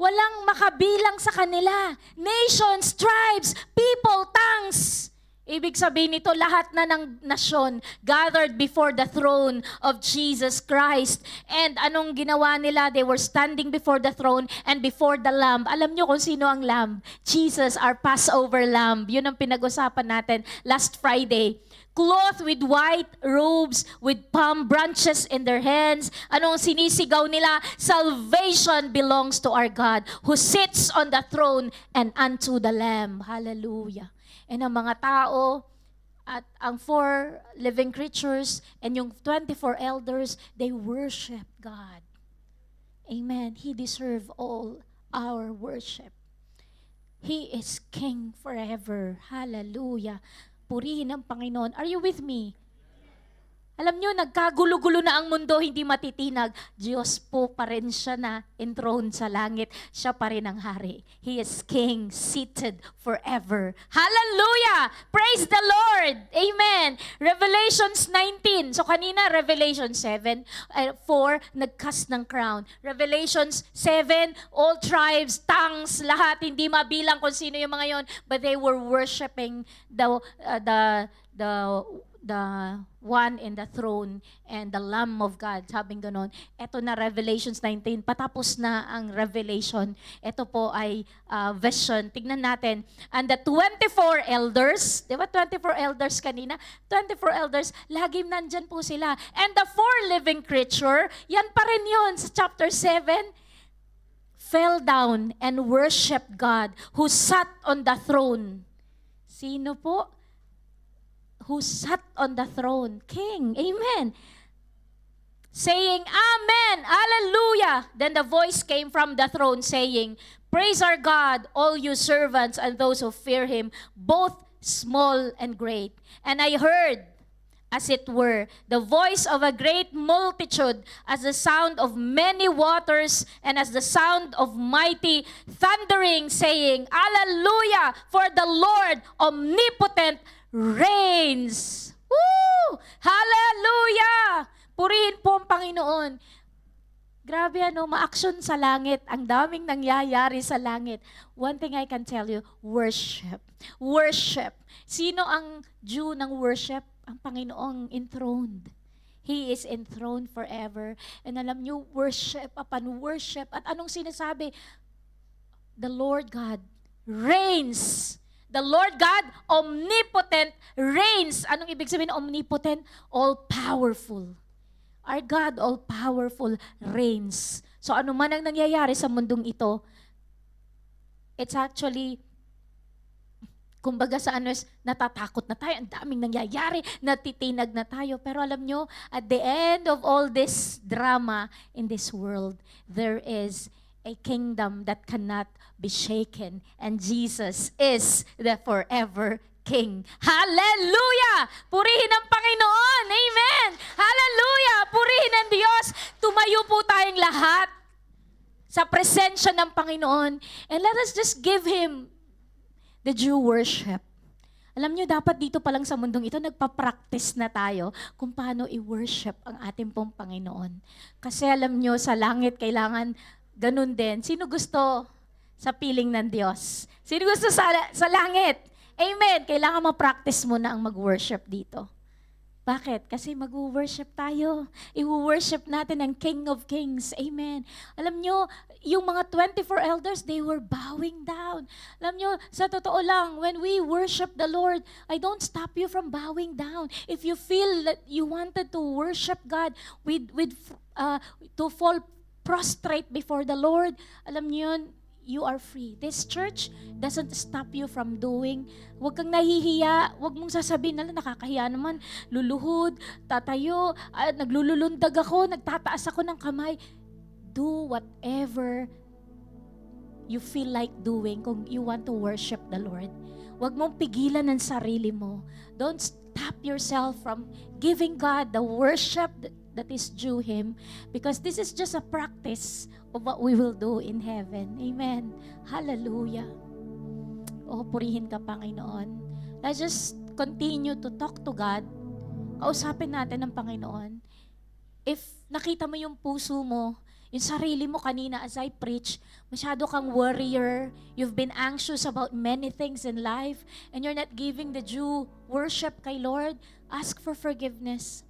Walang makabilang sa kanila. Nations, tribes, people, tongues. Ibig sabihin nito, lahat na ng nasyon gathered before the throne of Jesus Christ. And anong ginawa nila? They were standing before the throne and before the Lamb. Alam nyo kung sino ang Lamb? Jesus, our Passover Lamb. Yun ang pinag-usapan natin last Friday. Clothed with white robes, with palm branches in their hands. Anong sinisigaw nila? Salvation belongs to our God who sits on the throne and unto the Lamb. Hallelujah. And ang mga tao at ang four living creatures and yung 24 elders, they worship God. Amen. He deserves all our worship. He is King forever. Hallelujah. Purihin ang Panginoon. Are you with me? Alam nyo, nagkagulo-gulo na ang mundo, hindi matitinag. Diyos po pa rin siya na enthroned sa langit. Siya pa rin ang hari. He is King, seated forever. Hallelujah! Praise the Lord! Amen! Revelations 19. So kanina, Revelation 7, 4, nagcast ng crown. Revelations 7, all tribes, tongues, lahat, hindi mabilang kung sino yung mga yon, but they were worshiping the one in the throne and the Lamb of God. Sabing ganon. Ito na Revelations 19. Patapos na ang Revelation. Ito po ay vision. Tignan natin. And the 24 elders, di ba 24 elders kanina? 24 elders, laging nandyan po sila. And the four living creature, yan pa rin yun sa chapter 7, fell down and worshiped God who sat on the throne. Sino po? Who sat on the throne, King. Amen. Saying, Amen, Hallelujah. Then the voice came from the throne saying, Praise our God, all you servants and those who fear Him, both small and great. And I heard, as it were, the voice of a great multitude, as the sound of many waters, and as the sound of mighty thundering, saying, Hallelujah, for the Lord omnipotent reigns. Woo! Hallelujah! Purihin po ang Panginoon. Grabe ma-action sa langit. Ang daming nangyayari sa langit. One thing I can tell you, worship. Worship. Sino ang due ng worship? Ang Panginoong enthroned. He is enthroned forever. And alam nyo, worship upon worship. At anong sinasabi? The Lord God reigns. The Lord God, omnipotent, reigns. Anong ibig sabihin omnipotent? All-powerful. Our God, all-powerful, reigns. So ano man ang nangyayari sa mundong ito, it's actually, kumbaga sa natatakot na tayo, ang daming nangyayari, natitinag na tayo. Pero alam nyo, at the end of all this drama in this world, there is a kingdom that cannot be shaken. And Jesus is the forever King. Hallelujah! Purihin ang Panginoon. Amen! Hallelujah! Purihin ang Diyos. Tumayo po tayong lahat sa presensya ng Panginoon. And let us just give Him the due worship. Alam nyo, dapat dito pa lang sa mundong ito, nagpa-practice na tayo kung paano i-worship ang ating pong Panginoon. Kasi alam nyo, sa langit, kailangan ganun din. Sino gusto sa piling ng Diyos? Sino gusto sa langit? Amen. Kailangan ma-practice mo na ang mag-worship dito. Bakit? Kasi mag-worship tayo. I-worship natin ang King of Kings. Amen. Alam nyo, yung mga 24 elders, they were bowing down. Alam nyo, sa totoo lang, when we worship the Lord, I don't stop you from bowing down. If you feel that you wanted to worship God to fall prostrate before the Lord, alam niyo yun, you are free. This church doesn't stop you from doing. Huwag kang nahihiya, huwag mong sasabihin na nakakahiya naman, luluhod, tatayo, naglululundag ako, nagtataas ako ng kamay. Do whatever you feel like doing kung you want to worship the Lord. Huwag mong pigilan ang sarili mo. Don't stop yourself from giving God the worship that is due Him, because this is just a practice of what we will do in heaven. Amen. Hallelujah. Oh, purihin ka, Panginoon. Let's just continue to talk to God. Kausapin natin ang Panginoon. If nakita mo yung puso mo, yung sarili mo kanina as I preach, masyado kang warrior, you've been anxious about many things in life, and you're not giving the due worship kay Lord, ask for forgiveness.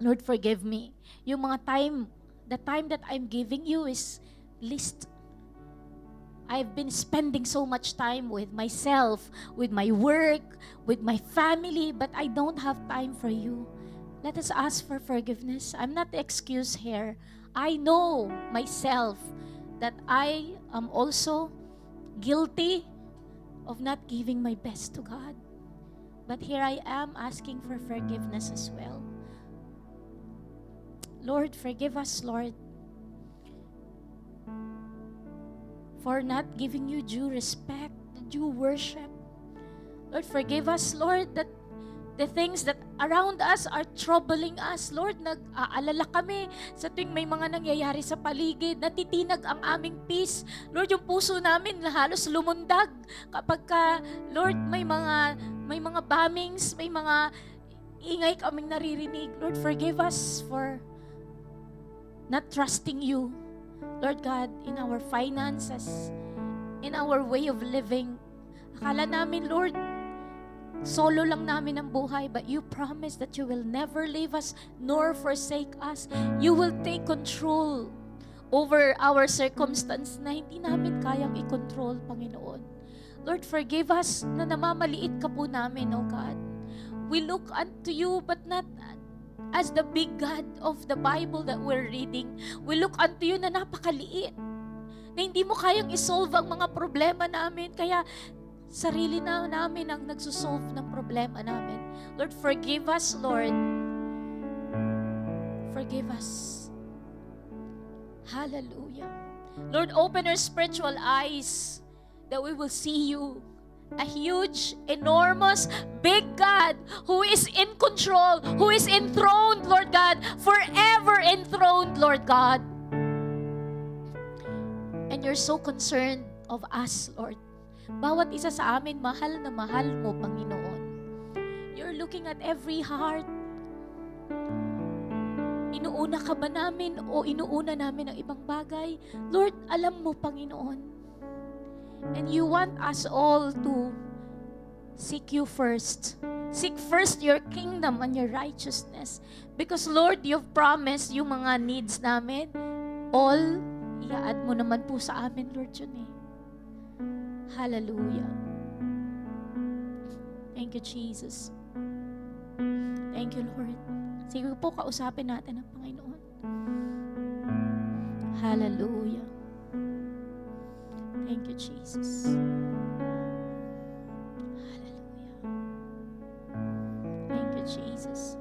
Lord, forgive me. Yung the time that I'm giving you is least. I've been spending so much time with myself, with my work, with my family, but I don't have time for you. Let us ask for forgiveness. I'm not the excuse here. I know myself that I am also guilty of not giving my best to God. But here I am asking for forgiveness as well. Lord, forgive us, Lord, for not giving you due respect, due worship. Lord, forgive us, Lord, that the things that around us are troubling us. Lord, nag-aalala kami sa tuwing may mga nangyayari sa paligid, natitinag ang aming peace. Lord, yung puso namin halos lumundag kapag Lord, may mga bombings, may mga ingay kaming naririnig. Lord, forgive us for not trusting you, Lord God, in our finances, in our way of living. Akala namin, Lord, solo lang namin ang buhay, but you promise that you will never leave us nor forsake us. You will take control over our circumstance na hindi namin kayang i-control, Panginoon. Lord, forgive us na namamaliit ka po namin, O God. We look unto you, but not as the big God of the Bible that we're reading. We look unto you na napakaliit, na hindi mo kayang isolve ang mga problema namin, kaya sarili na namin ang nagsusolve ng problema namin. Lord, forgive us, Lord. Forgive us. Hallelujah. Lord, open our spiritual eyes that we will see you, a huge, enormous, big God who is in control, who is enthroned, Lord God, forever enthroned, Lord God. And you're so concerned of us, Lord. Bawat isa sa amin, mahal na mahal mo, Panginoon. You're looking at every heart. Inuuna ka ba namin o inuuna namin ang ibang bagay? Lord, alam mo, Panginoon. And you want us all to seek you first. Seek first your kingdom and your righteousness. Because Lord, you've promised yung mga needs namin, all, i-add mo naman po sa amin, Lord, yun eh. Hallelujah. Thank you, Jesus. Thank you, Lord. Sige po, kausapin natin ang Panginoon. Hallelujah. Thank you, Jesus. Hallelujah. Thank you, Jesus.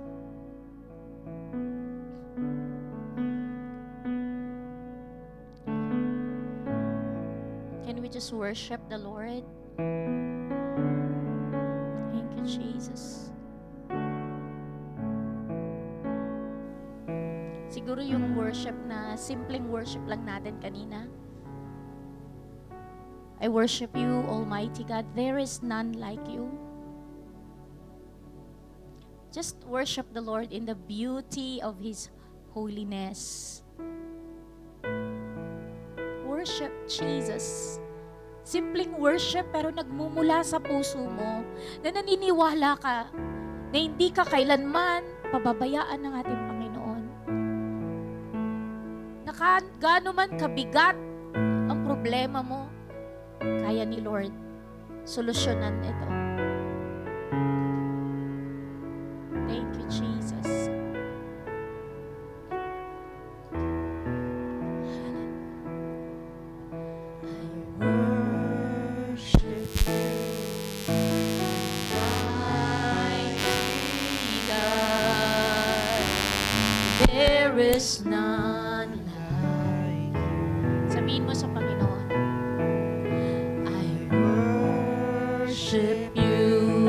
Can we just worship the Lord? Thank you, Jesus. Siguro yung worship na simpleng worship lang natin kanina. I worship you, Almighty God. There is none like you. Just worship the Lord in the beauty of His holiness. Worship Jesus. Simpleng worship pero nagmumula sa puso mo na naniniwala ka na hindi ka kailanman pababayaan ng ating Panginoon. Gaano man kabigat ang problema mo, kaya ni Lord solusyonan ito. Thank you, Jesus. There is none like you. Sabihin mo sa Panginoon, I worship you,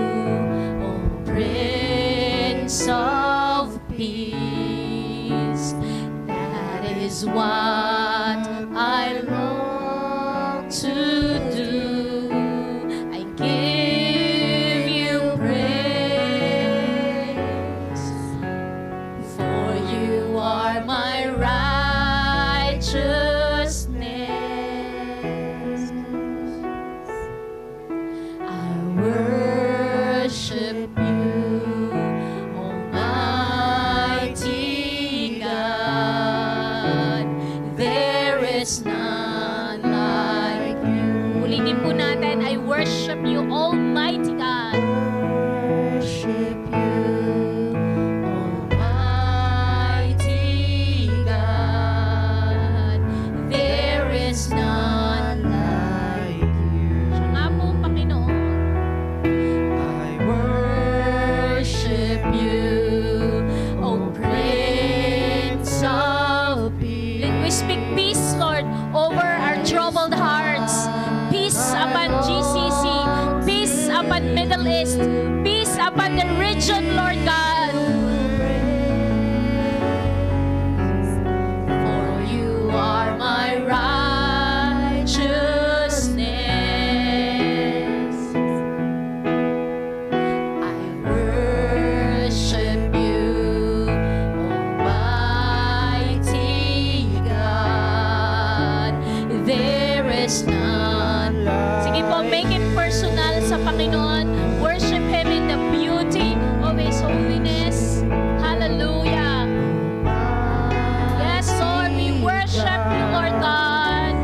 O Prince of Peace. That is what I long to do. I give you praise, for you are my righteousness. I worship you, Almighty God. There is none like you. Ulitin po natin, I worship you, Almighty God. Worship you, Almighty God. There is none like you. Siya nga po, Panginoon. I worship you, O Prince of Peace. Let we speak peace, Lord, over our troubled hearts. Peace upon GCC. Peace upon Middle East. Peace upon the region, Lord God. For you are my righteousness. I worship you, Almighty God. There is none. Sige po, make it personal sa Panginoon. Worship Him in the beauty of His holiness. Hallelujah. Yes, Lord, we worship you, Lord God.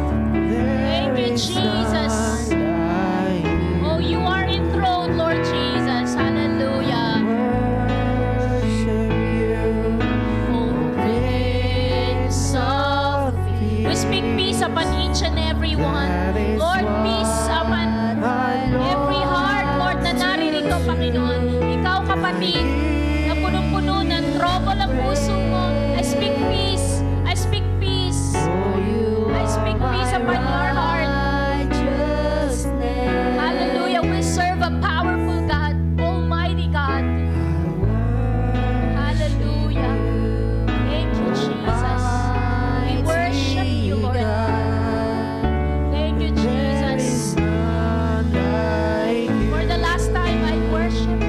Thank you, Jesus. Oh, you are enthroned, Lord Jesus. Hallelujah. Oh, Prince of Peace. We speak peace upon each and every one. Lord, peace upon every heart, Lord, na naririto, Panginoon. Ikaw, kapatid, na punong-puno ng trouble ang puso mo. I speak peace. I speak peace. I speak peace upon your heart. Hallelujah. We serve a powerful God, Almighty God. Hallelujah. Thank you, Jesus. We worship you, Lord. Thank you, Jesus. For the last time, I worship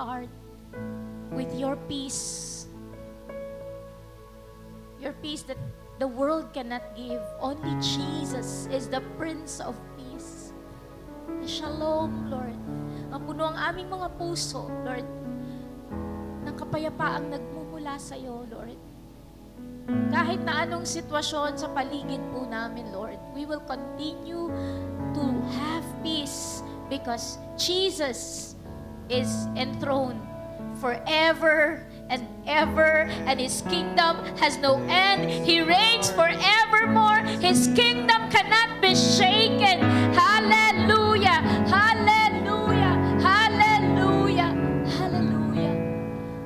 heart with your peace. Your peace that the world cannot give. Only Jesus is the Prince of Peace. The Shalom, Lord. Ang puno ang aming mga puso, Lord, ng kapayapaang nagmumula sa iyo, Lord. Kahit na anong sitwasyon sa paligid po namin, Lord, we will continue to have peace because Jesus is enthroned forever and ever, and His kingdom has no end. He reigns forevermore. His kingdom cannot be shaken. Hallelujah! Hallelujah! Hallelujah! Hallelujah!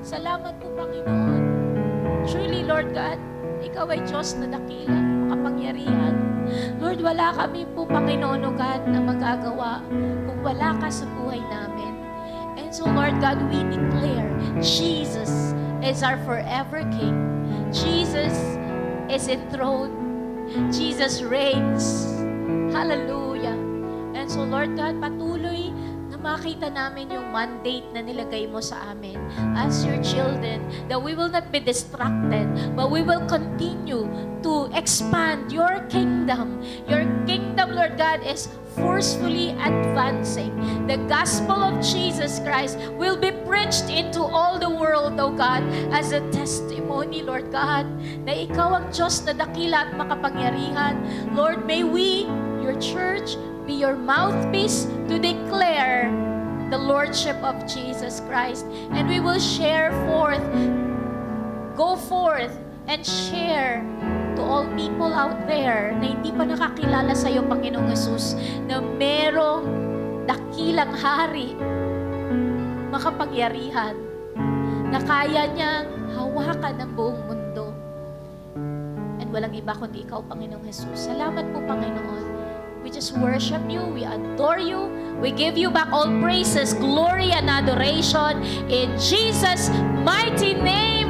Salamat po, Panginoon. Truly, Lord God, Ikaw ay Diyos na dakila, makapangyarihan. Lord, wala kami po, Panginoon, O God, na magagawa kung wala ka sa buhay namin. And so, Lord God, we declare Jesus is our forever King. Jesus is enthroned. Jesus reigns. Hallelujah. And so, Lord God, patuloy na makita namin yung mandate na nilagay mo sa amin as your children, that we will not be distracted, but we will continue to expand your kingdom. Your kingdom, Lord God, is forcefully advancing. The gospel of Jesus Christ will be preached into all the world, O God, as a testimony, Lord God, na Ikaw ang Diyos na dakila at makapangyarihan. Lord, may we, your church, be your mouthpiece to declare the Lordship of Jesus Christ. And we will go forth and share to all people out there na hindi pa nakakilala sa iyo, Panginoong Hesus, na merong dakilang hari, makapangyarihan, na kaya niyang hawakan ang buong mundo. And walang iba kundi Ikaw, Panginoong Hesus. Salamat po, Panginoon. We just worship you, we adore you, we give you back all praises, glory, and adoration in Jesus' mighty name.